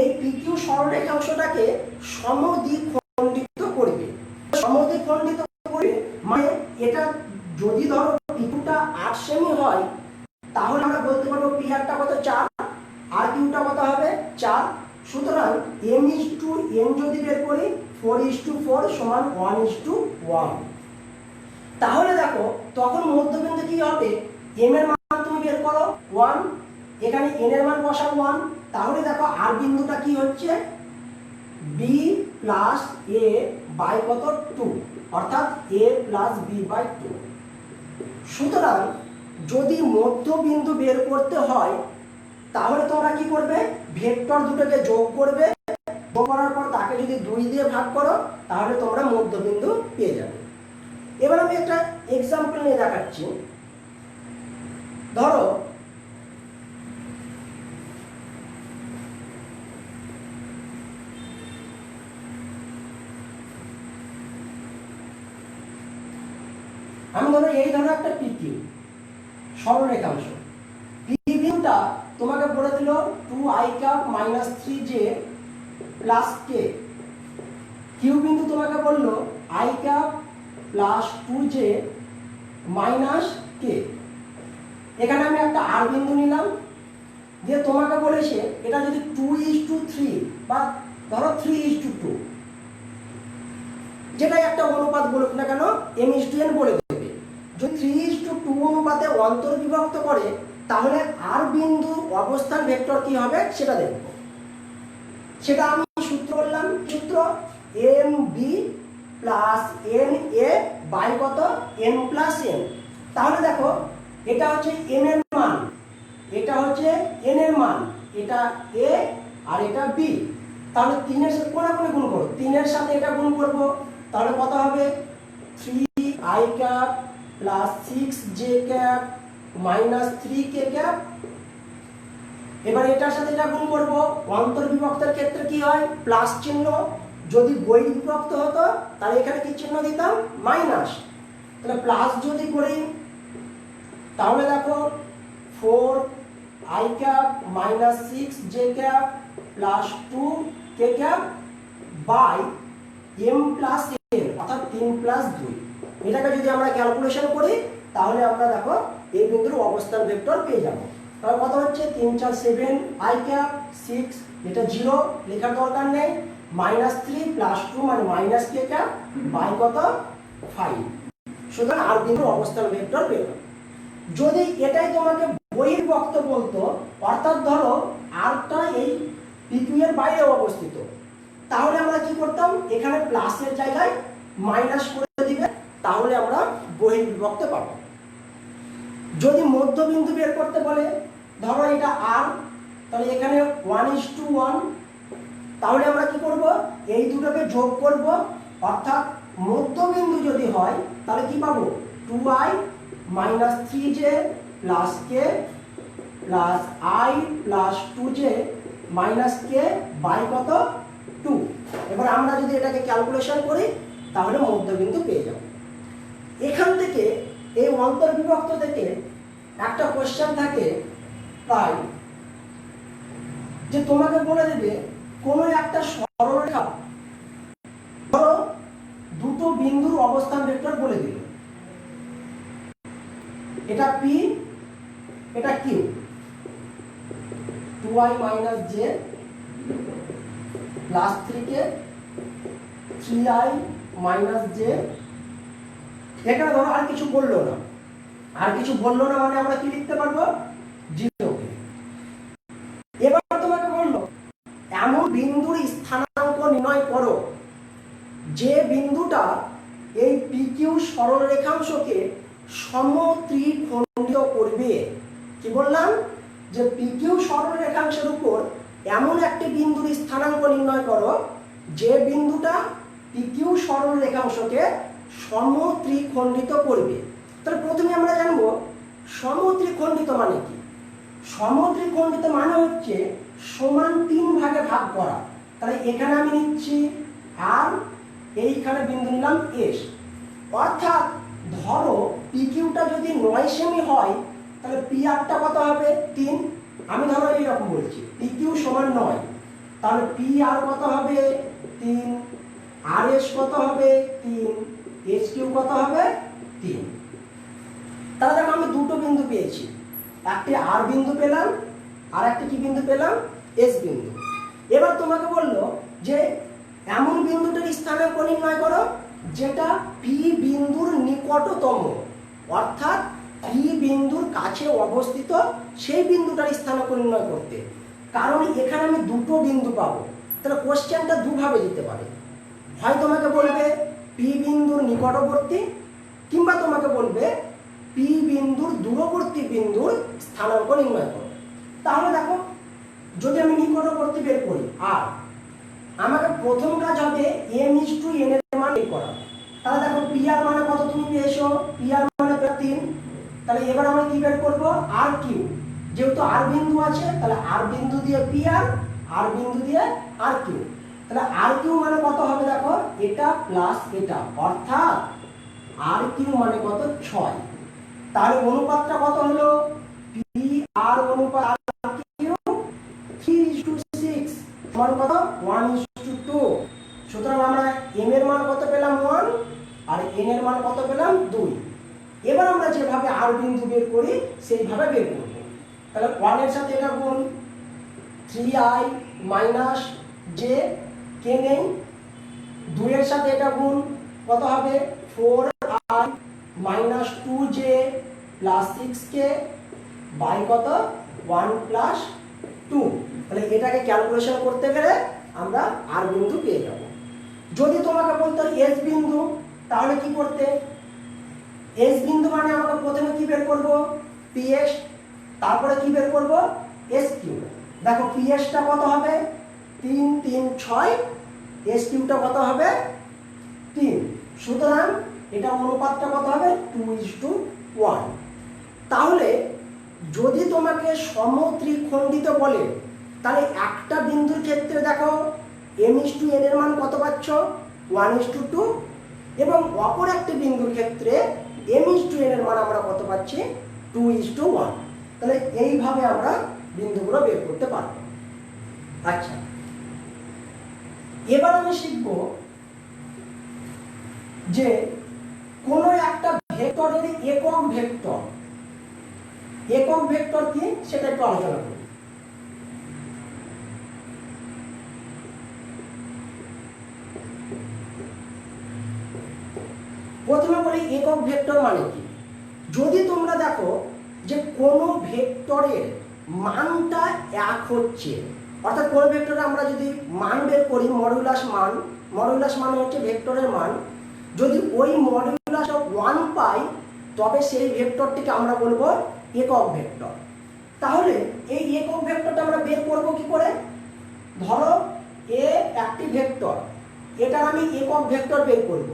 এই পি কিউ সরলরেখাংশটাকে সমদ্বিখণ্ডিত করবে, যদি ধরো পিকিউটা 8 সেমি হয় তাহলে আমরা বলতে পারবো পি আরটা কত 4, আর কিউটা কত হবে 4। সুতরাং m/n যদি বের করি 4:4 সমান 1:1। তাহলে দেখো তখন মধ্যবিন্দু কি হবে, m এর মান তুমি বের করো 1, এখানে n এর মান বসাও 1, তাহলে দেখো আর বিন্দুটা কি হচ্ছে b প্লাস a বাই কত 2, অর্থাৎ a প্লাস b বাই 2। সুতরাং যদি মধ্যবিন্দু বের করতে হয় তাহলে তোমরা কি করবে, ভেক্টর দুটোকে যোগ করবে, যোগ করার পর তাকে যদি 2 দিয়ে ভাগ করো তাহলে তোমরা মধ্যবিন্দু পেয়ে যাবে। এবার আমি একটা এক্সাম্পল নিয়ে দেখাচ্ছি। ধরো আমি এই ধরনের একটা পিকিউ সরলরেখাংশ, পিকিউটা তোমাকে বলে দিল 2i cap minus 3j plus k, Q বিন্দু তোমাকে বললো i cap plus 2j minus k। এখানে আমি একটা আর বিন্দু নিলাম, দিয়ে তোমাকে বলেছে এটা যদি 2:3 বা ধরো 3:2 যেটাই একটা অনুপাত বলুক না কেন m/n বলে দেবে। যদি 3:2 অনুপাতে অন্তর্বিভক্ত করে তাহলে আর বিন্দুর অবস্থান ভেক্টর কি হবে সেটা দেখব। সেটা আমি সূত্র বললাম, সূত্র mb প্লাস na বাই কত n প্লাস n। তাহলে দেখো এটা হচ্ছে n এর মান, এটা হচ্ছে n এর মান, এটা a আর এটা b। তাহলে 3 এর সাথে কোনাকুনি গুণ করো, 3 এর সাথে এটা গুণ করব, তাহলে কত হবে 3i cap plus 6j cap minus 3k cap. এবার এটার সাথে এটা গুণ করব, অন্তর্বিভক্তের ক্ষেত্রে কি হয় প্লাস চিহ্ন, যদি বহির্বিভক্ত হতো তাহলে এখানে কি চিহ্ন দিতাম মাইনাস। তাহলে প্লাস যদি করি তাহলে দেখো 4i cap minus 6j cap plus 2k cap by m plus n অর্থাৎ 3 প্লাস 2। এটাকে যদি আমরা ক্যালকুলেশন করি তাহলে আমরা দেখো এই বিন্দুর অবস্থান ভেক্টর পেয়ে যাব। তাহলে কত হচ্ছে 3 4 7 i ক্যাপ 6, এটা 0 লেখার দরকার নেই, মাইনাস 3 প্লাস 2 মানে মাইনাস k ক্যাপ বাই কত 5। সুতরাং আর বিন্দুর অবস্থান ভেক্টর পেলাম। যদি এটাই তোমাকে বহির্ভক্ত বলতো, অর্থাৎ ধরো আরটা এই পিকিউ এর বাইরে অবস্থিত, তাহলে আমরা কি করতাম, এখানে প্লাসের জায়গায় মাইনাস করে দিবে, তাহলে আমরা বহির্বিভক্ত পাবো। যদি মধ্যবিন্দু বের করতে বলে, ধরো এটা r, তাহলে এখানে 1:1, তাহলে আমরা কি করব, এই দুটোকে যোগ করব, অর্থাৎ মধ্যবিন্দু যদি হয় তাহলে কি পাবো 2i minus 3j plus k plus i plus 2j minus k by কত 2। এবার আমরা যদি এটাকে ক্যালকুলেশন করি তাহলে মধ্যবিন্দু পেয়ে যাব। এখান থেকে এই অন্তর্বিভক্ত থেকে একটা কোশ্চেন থাকে তাই যে তোমাকে বলে দেবে কোনো একটা সরলরেখা, ধরো দুটো বিন্দুর অবস্থান ভেক্টর বলে দিল, এটা p এটা q, 2i minus j plus 3k 3i minus j। এখানে ধরো আর কিছু বললো না, আর কিছু বললো না মানে আমরা কি লিখতে পারবো 0। এবার তোমাকে বললো এমন বিন্দুর স্থানাঙ্ক নির্ণয় করো যে বিন্দুটা এই পিকিউ সরলরেখাংশকে সমত্রিখণ্ডিত করবে। কি বললাম, যে পিকিউ সরলরেখাংশের উপর এমন একটি বিন্দুর স্থানাঙ্ক নির্ণয় করো যে বিন্দুটা পিকিউ সরলরেখাংশকে সমত্রিখণ্ডিত করবে। তাহলে প্রথমে আমরা জানবো সমত্রিখণ্ডিত মানে কি। সমত্রিখণ্ডিত মানে হচ্ছে সমান 3 ভাগে ভাগ করা। তাহলে এখানে আমি নিচ্ছি আর, এইখানে বিন্দু নিলাম এস, অর্থাৎ ধরো পিকিউটা যদি 9 সেমি হয় তাহলে পি আরটা কত হবে 3। আমি ধরো এইরকম বলছি পিকিউ সমান 9, তাহলে পি আর কত হবে 3, আর এস কত হবে 3, এস কিউ কত হবে 3। তাহলে দেখো আমি দুটো বিন্দু পেয়েছি, একটি আর বিন্দু পেলাম আর একটি কি বিন্দু পেলাম, এস বিন্দু। এবার তোমাকে বললো যে এমন বিন্দুটার স্থানাঙ্ক নির্ণয় করো যেটা পি বিন্দুর নিকটতম, অর্থাৎ পি বিন্দুর কাছে অবস্থিত সেই বিন্দুটার স্থানাঙ্ক নির্ণয় করতে। কারণ এখানে আমি দুটো বিন্দু পাবো, তাহলে কোশ্চেনটা দুভাবে দিতে পারে। হয় তোমাকে বলবে পি বিন্দুর নিকটবর্তী, কিংবা তোমাকে বলবে পি বিন্দুর দূরবর্তী বিন্দুর স্থানাঙ্ক নির্ণয় করো। তাহলে দেখো, যদি আমি নিকটবর্তী বের করি আর আমাকে প্রথম কাজ হবে m/n এর মান বের করা। তাহলে দেখো পি আর মানে কত তুমি পেয়েছো, পি আর মানে 3। তাহলে এবার আমরা কি বের করব, আর কিউ। যেহেতু আর বিন্দু আছে তাহলে আর বিন্দু দিয়ে পি আর বিন্দু দিয়ে আর কিউ। তাহলে আর কিউ মানে কত হবে, দেখো এটা প্লাস এটা, অর্থাৎ আর কিউ মানে কত, 6। তাহলে অনুপাতটা কত হলো, পি আর অনুপাত আর কিউ 3:6 সমান কত, 1:2। সুতরাং আমরা m এর মান কত পেলাম, 1, আর n এর মান কত পেলাম, 2। এবার আমরা যেভাবে আর বিন্দু বের করি সেইভাবে বের করব। তাহলে 1 এর সাথে এটা গুণ, 3i মাইনাস জে কে নেই, 2 এর সাথে এটা গুণ কত হবে, 4i minus 2j plus 6k by কত, 1 প্লাস 2। তাহলে এটাকে ক্যালকুলেশন করতে গেলে আমরা আর বিন্দু পেয়ে যাব। যদি তোমাকে বলতো এস বিন্দু, তাহলে কি করতে, এস বিন্দু মানে আমরা প্রথমে কি বের করব, পিএস, তারপরে কি বের করব, এস কিউ। দেখো পিএসটা কত হবে, 3 3 6, এস কিউটা কত হবে, 3। সুতরাং এটা অনুপাতটা কত হবে, 2:1। তাহলে যদি তোমাকে সমত্রিখণ্ডিত বলে, তাহলে একটা বিন্দুর ক্ষেত্রে দেখো m/n এর মান কত পাচ্ছ, 1:2, এবং অপর একটি বিন্দুর ক্ষেত্রে m/n এর মান আমরা কত পাচ্ছি, 2:1। তাহলে এইভাবে আমরা বিন্দুগুলো বের করতে পারব। আচ্ছা, এবার আমি শিখব যে কোনো একটা ভেক্টরের একক ভেক্টর, একক ভেক্টর কি সেটা একটু আলোচনা করি। প্রথমে বলি একক ভেক্টর মানে কি। যদি তোমরা দেখো যে কোনো ভেক্টরের মানটা 1 হচ্ছে, অর্থাৎ কোনো ভেক্টরে আমরা যদি মান বের করি, মডুলাস মান, মডুলাস মানে হচ্ছে ভেক্টরের মান, যদি ওই মডুলাস 1 পাই তবে সেই ভেক্টরটিকে আমরা বলবো একক ভেক্টর। তাহলে এই একক ভেক্টরটা আমরা বের করব কি করে, ধরো এ একটি ভেক্টর, এটার আমি একক ভেক্টর বের করব।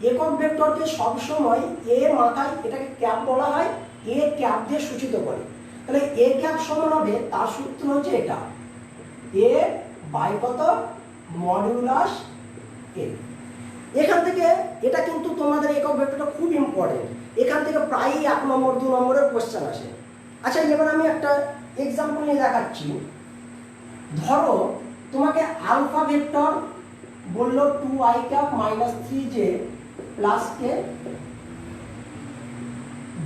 একক ভেক্টরকে সবসময় এ মাথায়, এটাকে ক্যাপ বলা হয়, এ ক্যাপ দিয়ে সূচিত করে। তাহলে এ ক্যাপ সমান হবে, তার সূত্র হচ্ছে এটা, এ বাই কত, মডুলাস এ। এখান থেকে এটা কিন্তু তোমাদের একক ভেক্টরটা খুব ইম্পর্টেন্ট, এখান থেকে প্রায় 1 নম্বর 2 নম্বরের কোশ্চেন আসে। আচ্ছা, এবার আমি একটা এক্সাম্পল নিয়ে দেখাচ্ছি। ধরো তোমাকে আলফা ভেক্টর বললো 2i cap minus 3j plus k,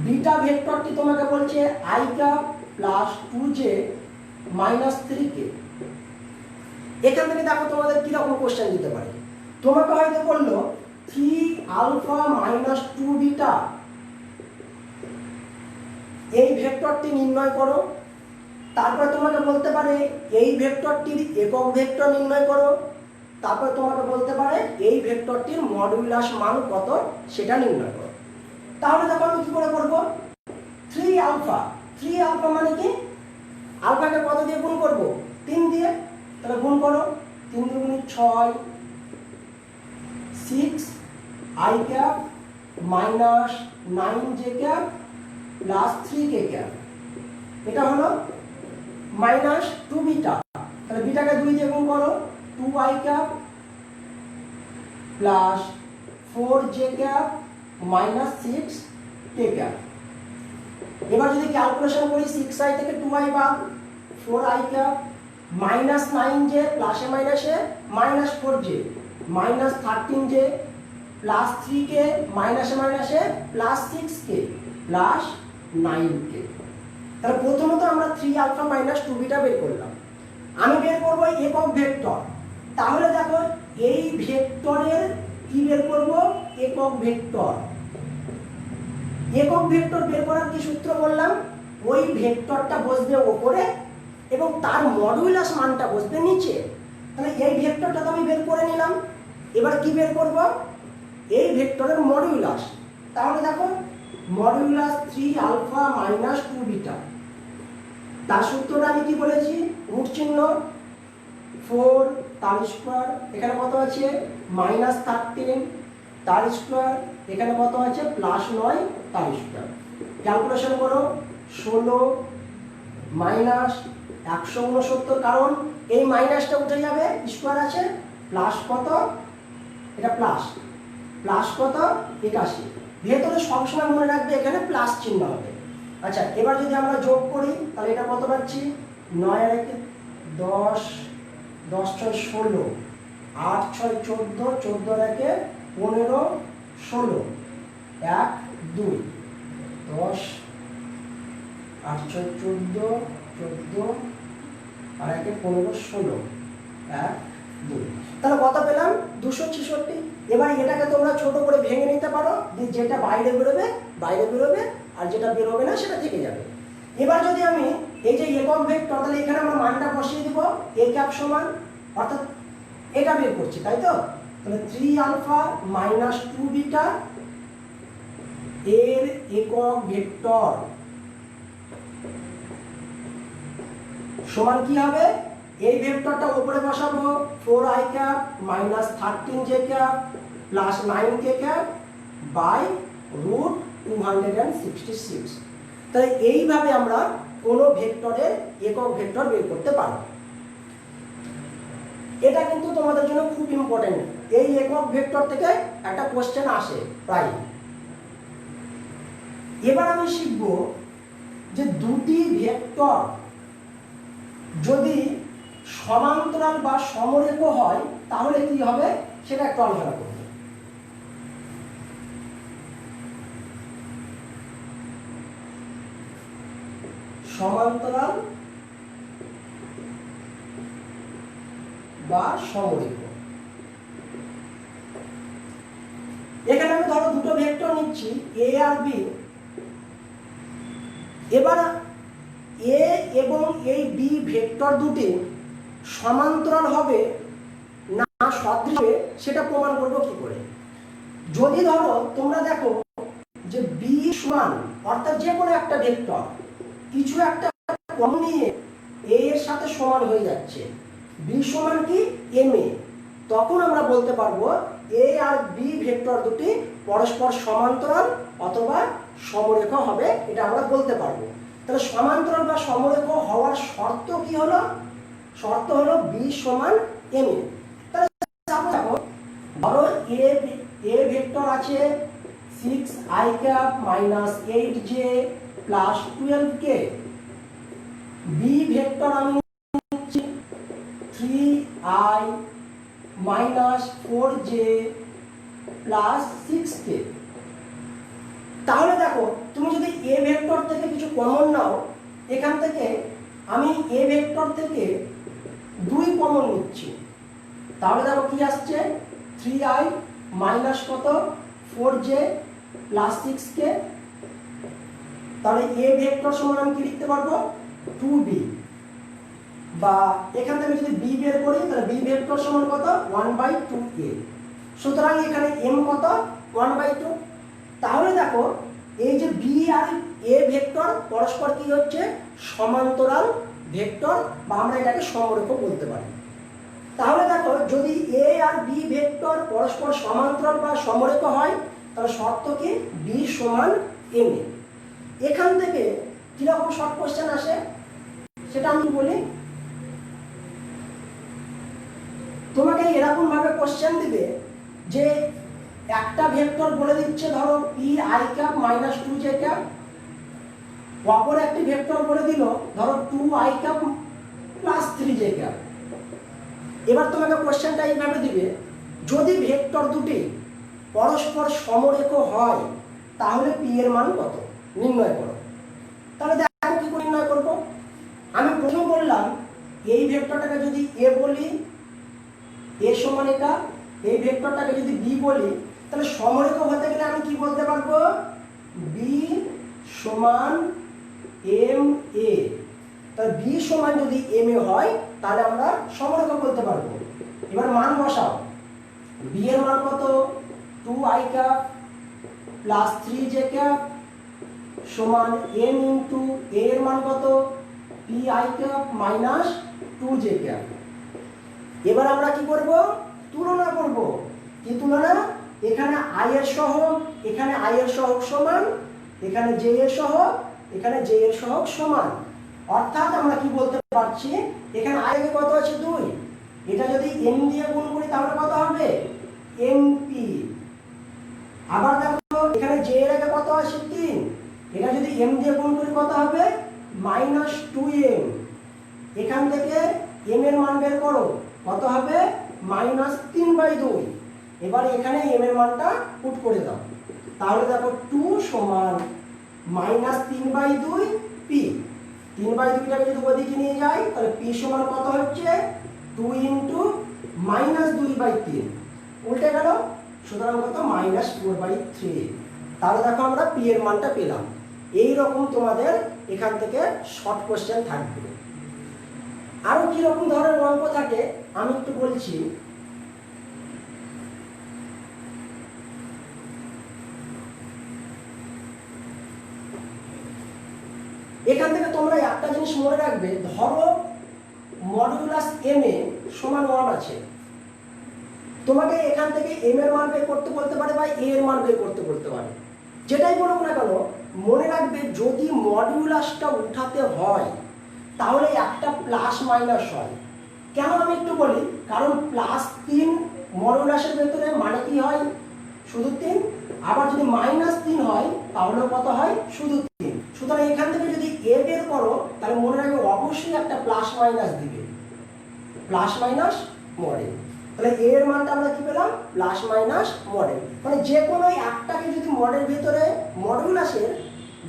beta ভেক্টরটি তোমাকে বলছে i cap plus 2j minus 3k। এখান থেকে দেখো তোমাদের কিরকম কোশ্চেন দিতে পারে। তোমাকে হয়তো বললো 3 আলফা মাইনাস 2 বিটা, এই ভেক্টরটি নির্ণয় করো। তারপরে তোমাকে বলতে পারে এই ভেক্টরটির একক ভেক্টর নির্ণয় করো। তারপরে তোমাকে বলতে পারে এই ভেক্টরটির মডুলাস মান কত সেটা নির্ণয় করো। তাহলে দেখো আমি কি করে করব, 3 আলফা, 3 আলফা মানে কি, আলফাকে কত দিয়ে গুণ করব, 3 দিয়ে। তাহলে গুণ করো, 3 দুগুণে 6, 6 i cap minus 9j cap plus 3k cap, এটা হলো মাইনাস 2 বিটা। তাহলে বিটাকে 2 দিয়ে গুণ করো, 2i cap plus 4j cap minus 6k cap. এবার যদি ক্যালকুলেশন করি 6i থেকে 2i বাদ, 4i ক্যাপ মাইনাস 9j প্লাসে মাইনাসে minus 4j minus 13j plus 3k মাইনাসে মাইনাসে প্লাস 6k প্লাস 9k। তাহলে প্রথমত আমরা 3 আলফা মাইনাস 2 বিটা বের করলাম। আমি বের করব একক ভেক্টর। তাহলে দেখো এই ভেক্টরের কি বের করব? একক ভেক্টর। একক ভেক্টর বের করার কি সূত্র বললাম? ওই ভেক্টরটা বসবে উপরে এবং তার মডুলাস মানটা বসবে নিচে। তাহলে এই ভেক্টরটা তো আমি বের করে নিলাম। এবার কি বের করব? এই ভেক্টরের মডুলাস। তাহলে দেখো মডুলাস 3 আলফা মাইনাস 2 বিটা, তার সূত্রটা আমি কি বলেছি? রুট চিহ্ন 4 তার স্কোয়ার, এখানে কত আছে মাইনাস 13 তার স্কোয়ার, এখানে কত আছে প্লাস 9 তার স্কোয়ার। ক্যালকুলেশন করো 16 মাইনাস 169, কারণ এই মাইনাসটা উঠে যাবে, স্কোয়ার আছে, প্লাস কত? এটা প্লাস প্লাস কত 81। ভেতরে সবসময় মনে রাখবে এখানে প্লাস চিহ্ন হবে। আচ্ছা, এবার যদি আমরা যোগ করি তাহলে এটা কত পাচ্ছি? 9 আর 1 10, 10 6 16, 8 6 14, 14 আর 1 15 16, 1 2 10, 8 6 14, 14 আর 1 15 16, 1 2। তাহলে কত পেলাম? 266। এবার এটাকে তোমরা ছোট করে ভেঙে নিতে পারো, যেটা বাইরে বেরোবে বাইরে বেরোবে, আর যেটা বেরোবে না সেটা থেকে যাবে। এবার যদি আমি এই যে একক ভেক্টর, তাহলে এখানে আমরা মানটা বসিয়ে দিব a ক্যাপ সমান, অর্থাৎ এটা বের করছি, তাই তো? তাহলে 3 আলফা মাইনাস 2 বিটা এর একক ভেক্টর সমান কি হবে? এই ভেক্টরটা উপরে বসাবো 4i cap minus 13j cap plus 9k cap by root 266। তাহলে এইভাবে আমরা কোনো ভেক্টরের একক ভেক্টর বের করতে পারবো। এটা কিন্তু তোমাদের জন্য খুব ইম্পর্টেন্ট। এই একক ভেক্টর থেকে একটা কোশ্চেন আসে প্রায়। এবার আমি শিখব যে দুটি ভেক্টর যদি সমান্তরাল বা সমরেখ হয় তাহলে কি হবে সেটা একটু আলোচনা করব। সমান্তরাল বা সমরেখ, এখানে আমি ধরো দুটো ভেক্টর নিচ্ছি a আর b। এবার a এবং এই b ভেক্টর দুটি সমান্তরাল হবে না সদৃশ হবে সেটা প্রমাণ করব কি করে? যদি ধরো তোমরা দেখো যে b সমান, অর্থাৎ যে কোনো একটা ভেক্টর কিছু একটা কমন নিয়ে a এর সাথে সমান হয়ে যাচ্ছে, b সমান কি ma, তখন আমরা বলতে পারবো a আর b ভেক্টর দুটি পরস্পর সমান্তরাল অথবা সমরেখ হবে, এটা আমরা বলতে পারবো। তাহলে সমান্তরাল বা সমরেখ হওয়ার শর্ত কি হলো? শর্ত হলো b সমান ma। তাহলে দেখো ধরো a ভেক্টর আছে 6i cap minus 8j plus 12k, b vector আমি নিচ্ছি 3i minus 4j plus 6k। তাহলে দেখো তুমি যদি a ভেক্টর থেকে কিছু কমন নাও, এখান থেকে আমি a ভেক্টর থেকে 2 কমন নিচ্ছি, তাহলে দেখো কি আসছে 3i মাইনাস কত 4j প্লাস 6k। তাহলে a ভেক্টর সমান আমি কি লিখতে পারবো 2b, বা এখান থেকে যদি b বের করি তাহলে b ভেক্টর সমান কত 1/2a। সুতরাং এখানে m কত 1/2। তাহলে দেখো এই যে b আর a ভেক্টর পরস্পর কি হচ্ছে সমান্তরাল ভেক্টর, বা আমরা এটাকে সমরেখ বলতে পারি। তাহলে দেখো যদি a আর b ভেক্টর পরস্পর সমান্তরাল বা সমরেখ হয় তাহলে শর্ত কি b সমান ma। এখান থেকে কিরকম শর্ট কোশ্চেন আসে সেটা আমি বলি। তোমাকে এরকম ভাবে কোশ্চেন দিবে যে একটা ভেক্টর বলে দিচ্ছে ধরো p i cap minus 2j cap, অপর একটি ভেক্টর বলে দিল ধরো 2i cap plus 3j cap. এবার তোমাকে কোশ্চেনটা এইভাবে দিবে যদি ভেক্টর দুটি পরস্পর সমরেখ হয় তাহলে পি এর মান কত নির্ণয় করো। তাহলে দেখো কি করে নির্ণয় করব। আমি প্রথম বললাম এই ভেক্টরটাকে যদি এ বলি, এ সমান এটা, এই ভেক্টরটাকে যদি বি বলি, তাহলে সমরেখ হতে গেলে আমি কি বলতে পারবো, বি সমান এম এ। তাহলে বি সমান যদি এম এ হয় তাহলে আমরা সমরেখ বলতে পারবো। এবার মান বসাও, বি এর মান কত, 2i cap plus 3j cap সমান m ইন্টু a এর মান কত, pi cap minus 2j cap. এবার আমরা কি করব, তুলনা করব। কি তুলনা, এখানে i এর সহগ, এখানে i এর সহগ সমান, এখানে j এর সহগ, এখানে j এর সহগ সমান। অর্থাৎ আমরা কি বলতে পারছি, এখানে i এর কত আছে 2, এটা যদি m দিয়ে গুণ করি তাহলে কত হবে, mp। আবার দেখো এখানে j এর আগে কত আছে 3, এটা যদি m দিয়ে গুণ করি কত হবে, -2m। এখান থেকে m এর মান বের করো, কত হবে, -3/2। এবার এখানে m এর মানটা পুট করে দাও, তাহলে দেখো 2 সমান -3/2 p। 3/2টাকে যদি ওদিকে নিয়ে যাই তাহলে p সমান কত হচ্ছে, 2 ইন্টু -2/3, উল্টে গেল, সুতরাং কত, -4/3। তাহলে দেখো আমরা p এর মানটা পেলাম। এই রকম তোমাদের এখান থেকে শর্ট কোশ্চেন থাকবে। আরো কি রকম ধরনের অঙ্ক থাকে আমি একটু বলছি। এখান থেকে তোমরা একটা জিনিস মনে রাখবে, ধরো মডুলাস m এ সমান 1 আছে, তোমাকে এখান থেকে m এর মান বের করতে বলতে পারে বা a এর মান বের করতে বলতে পারে, যেটাই বলুক না কেন মনে রাখবে যদি মডুলাসটা উঠাতে হয় তাহলে একটা প্লাস মাইনাস হয়। কেন আমি একটু বলি, কারণ +3 মডুলাসের ভেতরে মানে কি হয়, শুধু 3। আবার যদি -3 হয় তাহলে কত হয়, শুধু 3। সুতরাং এখান থেকে যদি a বের করো তাহলে মনে রাখবে অবশ্যই একটা প্লাস মাইনাস দিবে, প্লাস মাইনাস মডেল। তাহলে a এর মানটা আমরা কি পেলাম, প্লাস মাইনাস মডেল। মানে যে কোনো একটাকে যদি মডেল ভিতরে মডুলাসের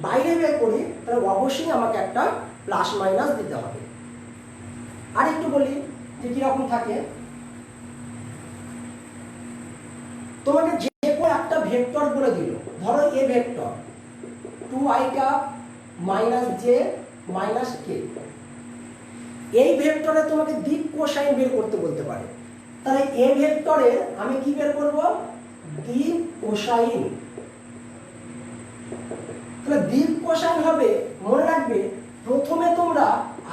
বাইরে বের করি তাহলে অবশ্যই আমাকে একটা প্লাস মাইনাস দিতে হবে। আর একটু বলি যে কিরকম থাকে, তোমাকে যে কোনো একটা ভেক্টর বলে দিল, ধরো এ vector 2i cap minus j minus k। এই ভেক্টরে তোমাকে দিক কোসাইন বের করতে বলতে পারে, তাহলে এ ভেক্টরে আমি কি বের করব, দিক কোসাইন। তাহলে দিক কোসাইন হবে, মনে রাখবে প্রথমে তোমরা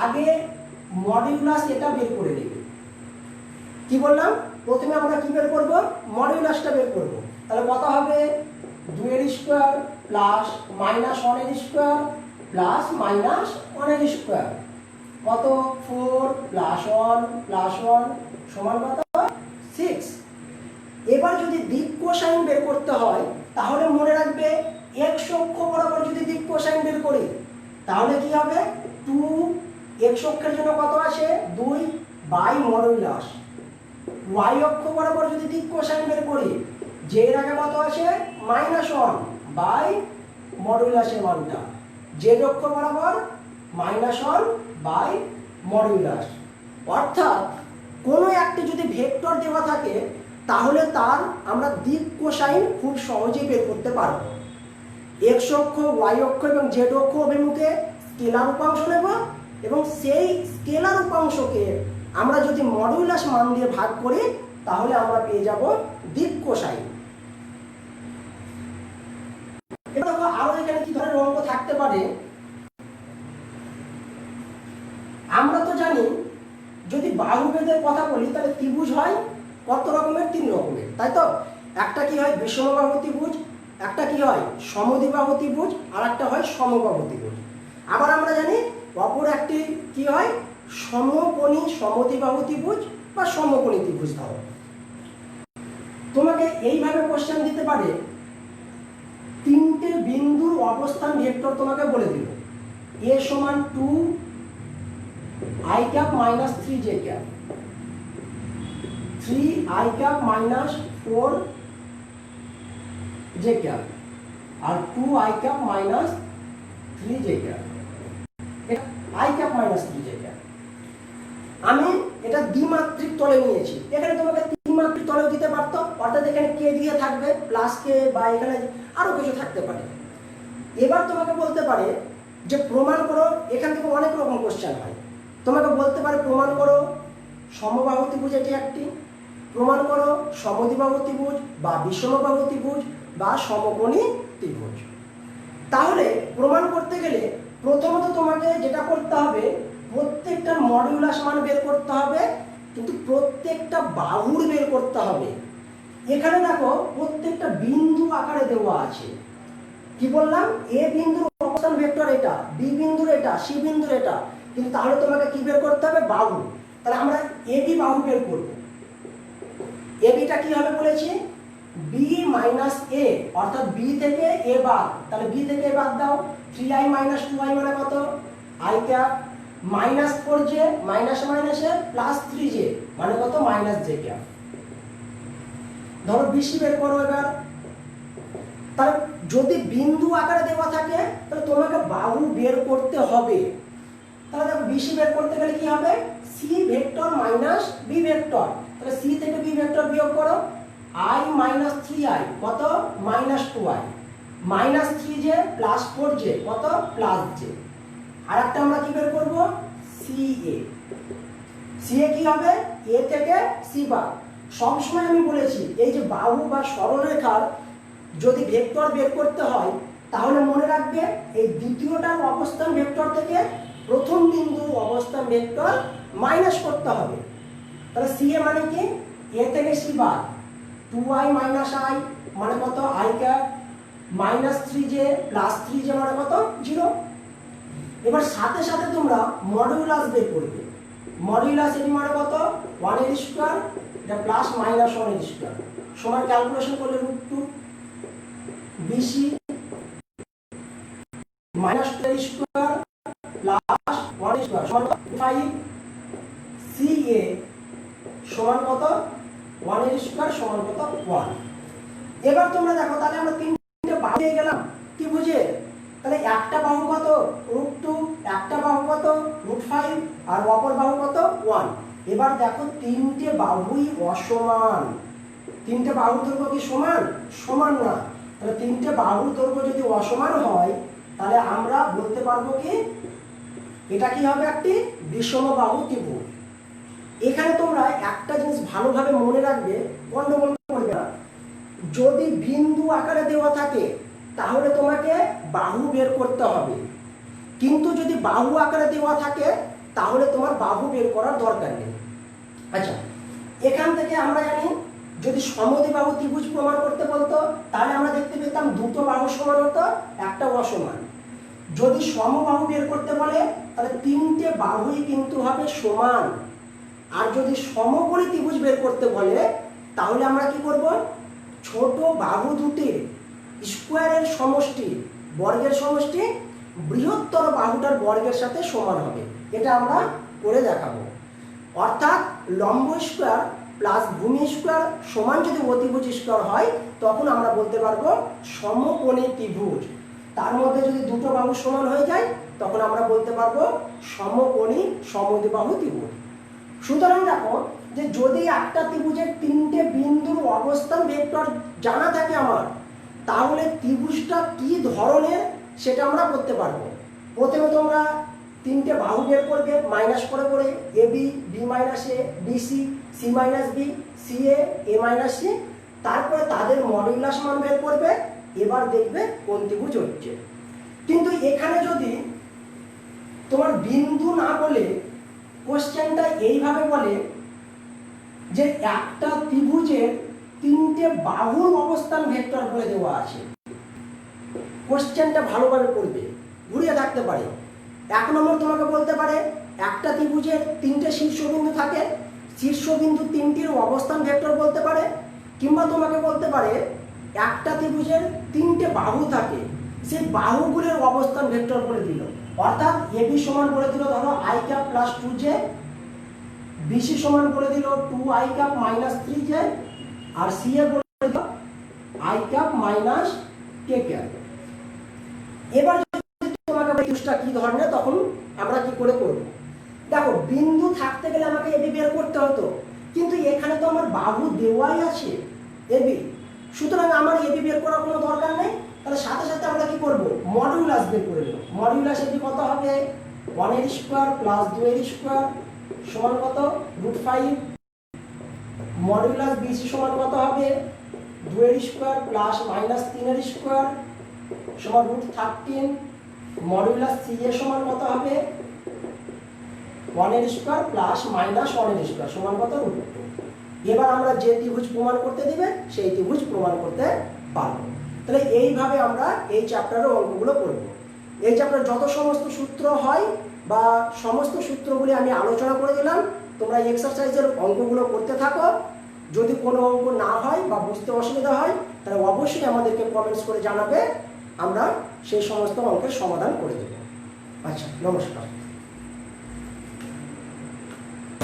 আগে মডুলাস এটা বের করে নেবে। কি বললাম, প্রথমে আমরা কি বের করব, মডুলাসটা বের করব। তাহলে কত হবে, 2 এর স্কয়ার প্লাস -1 এর স্কয়ার প্লাস -1 এর স্কয়ার, কত, 4 প্লাস 1 সমান কত, 6। এবার যদি দিক কোসাইন বের করতে হয় তাহলে মনে রাখবে x অক্ষ বরাবর যদি দিক কোসাইন বের করি তাহলে কি হবে, 2 x অক্ষের জন্য কত আসে, 2 বাই মডুলাস। y অক্ষ বরাবর যদি দিক কোসাইন বের করি j এর আগে কত আসে, -1 বাই মডুলাসের মানটা, z অক্ষ বরাবর -1 বাই মডুলাস। অর্থাৎ কোনো একটি যদি ভেক্টর দেওয়া থাকে তাহলে তার আমরা দিক কোসাইন খুব সহজেই বের করতে পারব। x অক্ষ, y অক্ষ এবং z অক্ষ অভিমুখে স্কেলার উপাংশ নেব এবং সেই স্কেলার উপাংশকে আমরা যদি মডুলাস মান দিয়ে ভাগ করি তাহলে আমরা পেয়ে যাব দিক কোসাইন। এবার দেখো আরো এখানে কি ধরনের অঙ্ক থাকতে পারে। আমরা তো জানি যদি বাহুভেদের কথা বলি তাহলে ত্রিভুজ হয় কত রকমের, 3 রকমের, তাই তো। একটা কি হয় বিষমবাহু ত্রিভুজ, একটা কি হয় সমদ্বিবাহু ত্রিভুজ, আর একটা হয় সমবাহু ত্রিভুজ। আবার আমরা জানি অপর একটি কি হয় সমকোণী সমদ্বিবাহু ত্রিভুজ বা সমকোণী ত্রিভুজ। ধরো তোমাকে এইভাবে কোশ্চেন দিতে পারে, 3টে বিন্দুর অবস্থান ভেক্টর তোমাকে বলে দিল, a সমান 2i cap minus 3j cap, 3i cap minus 4j J cap আর 2i cap minus 3j cap, i cap minus 3j cap. আমি এটা দ্বিমাত্রিক তলে নিয়েছি, এখানে তোমাকে ত্রিমাত্রিক তলেও দিতে পারতো, অর্থাৎ এখানে কে দিয়ে থাকবে প্লাস কে, বা এখানে আরো কিছু থাকতে পারে। এবার তোমাকে বলতে পারে যে প্রমাণ করো, এখান থেকে অনেক রকম কোশ্চেন হয়। তোমাকে বলতে পারে প্রমাণ করো সমবাহু ত্রিভুজ এটি একটি, প্রমাণ করো সমদ্বিবাহু ত্রিভুজ বা বিষমবাহু ত্রিভুজ বা সমকোণী ত্রিভুজ। তাহলে প্রমাণ করতে গেলে প্রথমত তোমাকে যেটা করতে হবে, প্রত্যেকটা মডিউলাস মান বের করতে হবে, কিন্তু প্রত্যেকটা বাহুর বের করতে হবে। এখানে দেখো প্রত্যেকটা বিন্দু আকারে দেওয়া আছে। কি বললাম, এ বিন্দুর অবস্থান ভেক্টর এটা, বি বিন্দুর এটা, সি বিন্দুর এটা, কিন্তু তাহলে তোমাকে কি বের করতে হবে, বাহু। তাহলে আমরা এবি বাহু বের করব। এবিটা কি হবে বলেছি, বি মাইনাস এ, অর্থাৎ বি থেকে এ বাদ, তাহলে বি থেকে এ বাদ দাও, 3i মাইনাস 2i মানে কত, i cap minus 4j minus মাইনাসে প্লাস 3j মানে কত, মাইনাস j ক্যাপ। ধরো বিসি বের করো এবার। তাহলে যদি বিন্দু আকারে দেওয়া থাকে তাহলে তোমাকে বাহু বের করতে হবে। তাহলে দেখো বিসি বের করতে গেলে কি হবে, C vector minus B vector, তাহলে সি থেকে বি ভেক্টর বিয়োগ করো, i মাইনাস 3i কত, minus 2i minus 3j plus 4j কত, প্লাস j। আর একটা আমরা কি বের করব, CA। CA কি হবে, a থেকে c বাদ। সবসময় আমি বলেছি এই যে বাহু বা সরলরেখার যদি ভেক্টর বের করতে হয় তাহলে মনে রাখবে এই দ্বিতীয়টার অবস্থান ভেক্টর থেকে প্রথম বিন্দু অবস্থান ভেক্টর মাইনাস করতে হবে। তাহলে CA মানে কি, a থেকে c বাদ, 2i মাইনাস i মানে কত, i cap minus 3j plus 3j মানে কত, 0। এবার সাথে সাথে তোমরা মডিউলাস বের করবে। মডিউলাস এটি মানে কত, 1 এর স্কয়ার, এটা প্লাস মাইনাস 1 এর স্কয়ার, সমান ক্যালকুলেশন করলে √2 BC মাইনাস 2 এর স্কয়ার প্লাস 1 এর স্কয়ার সমান 5, CA সমান কত, 1 এর স্কয়ার সমান কত, 1। এবার তোমরা দেখো তাহলে আমরা তিনটে বাহু পেয়ে গেলাম কি বুঝে, তাহলে একটা বাহু কত, √2, একটা বাহু কত, √5, আর অপর বাহু কত, 1। এবার দেখো তিনটে বাহুই অসমান, তিনটে বাহুর দৈর্ঘ্য কি সমান, সমান না। তাহলে তিনটে বাহুর দৈর্ঘ্য যদি অসমান হয় তাহলে আমরা বলতে পারবো কি এটা কি হবে, একটি বিষমবাহু ত্রিভুজ। এখানে তোমরা একটা জিনিস ভালোভাবে মনে রাখবে, গন্ডগোল করবে না। যদি বিন্দু আকারে দেওয়া থাকে তাহলে তোমাকে বাহু বের করতে হবে, কিন্তু যদি বাহু আকারে দেওয়া থাকে তাহলে তোমার বাহু বের করার দরকার নেই। আচ্ছা, এখান থেকে আমরা জানি যদি সমদ্বিবাহু ত্রিভুজ প্রমাণ করতে বলতো তাহলে আমরা দেখতে পেতাম দুটো বাহু সমান হতো, একটা অসমান। যদি সমবাহু বের করতে বলে তাহলে তিনটে বাহুই কিন্তু হবে সমান। আর যদি সমকোণী ত্রিভুজ বের করতে বলে তাহলে আমরা কি করব, ছোট বাহু দুটির স্কোয়ারের সমষ্টি, বর্গের সমষ্টি বৃহত্তর বাহুটার বর্গের সাথে সমান হবে। এটা আমরা করে দেখাবো। অর্থাৎ লম্ব স্কোয়ার প্লাস ভূমি স্কোয়ার সমান যদি অতিভুজ স্কোয়ার হয় তখন আমরা বলতে পারবো সমকোণী ত্রিভুজ। তার মধ্যে যদি দুটো বাহু সমান হয়ে যায় তখন আমরা বলতে পারবো সমকোণী সমদ্বিবাহু ত্রিভুজ। সুতরাং দেখো যে যদি একটা ত্রিভুজের তিনটে বিন্দুর অবস্থান ভেক্টর জানা থাকে আমার, তাহলে ত্রিভুজটা কি ধরনের সেটা আমরা করতে পারবো। প্রথমে তোমরা তিনটে বাহু বের করবে মাইনাস করে করে, AB, B minus A, BC, C minus B, CA, A minus C, তারপরে তাদের মডিউলাস মান বের করবে। এবার দেখবে কোন ত্রিভুজ হচ্ছে। কিন্তু এখানে যদি তোমার বিন্দু না বলে কোশ্চেনটা এইভাবে বলে যে একটা ত্রিভুজের তিনটে বাহুর অবস্থান ভেক্টর বলে দেওয়া আছে, কোশ্চেনটা ভালোভাবে পড়বে, ঘুরিয়ে থাকতে পারে। 1 নম্বর তোমাকে বলতে পারে একটা ত্রিভুজের তিনটে শীর্ষবিন্দু থাকে, শীর্ষবিন্দু তিনটির অবস্থান ভেক্টর বলতে পারে, কিংবা তোমাকে বলতে পারে একটা ত্রিভুজের তিনটে বাহু থাকে, সেই বাহুগুলোর অবস্থান ভেক্টর বলে দিল। অর্থাৎ এবি সমান বলে দিল ধরো i cap plus 2j, BC সমান বলে দিল 2i ক্যাপ মাইনাস 3j, আর সিএ বলে দিল I cap minus K cap. এবার তোমাকে ত্রিভুজটা কি ধরনের তখন আমরা কি করে করব? দেখো বিন্দু থাকতে গেলে আমাকে এবি বের করতে হতো, কিন্তু এখানে তো আমার বাহু দেওয়াই আছে এবি, সুতরাং আমার এবি বের করার কোনো দরকার নেই। তাহলে সাথে সাথে আমরা কি করব? মডিউলাস বের করে নেব। মডিউলাস এবি কত হবে? 1 এর স্কয়ার প্লাস 2 এর স্কয়ার সমান কত? √5। মডিউলাস বিসি সমান কত হবে? 2 এর স্কয়ার প্লাস মাইনাস 3 এর স্কয়ার সমান √13। মডিউলাস সি এর সমান কত হবে? 1 এর স্কয়ার প্লাস মাইনাস 1 এর স্কয়ার সমান কত? √2। এবার আমরা যে ত্রিভুজ প্রমাণ করতে দিবে সেই ত্রিভুজ প্রমাণ করতে পারবো। তাহলে এইভাবে আমরা এই চ্যাপ্টারের অঙ্কগুলো করব। এই চ্যাপ্টারে যত সমস্ত সূত্র হয় বা সমস্ত সূত্রগুলি আমি আলোচনা করে দিলাম, তোমরা এই এক্সারসাইজের অঙ্কগুলো করতে থাকো। যদি কোনো অঙ্ক না হয় বা বুঝতে অসুবিধা হয় তাহলে অবশ্যই আমাদেরকে কমেন্টস করে জানাবে, আমরা সেই সমস্ত অঙ্কের সমাধান করে দেব। আচ্ছা, নমস্কার।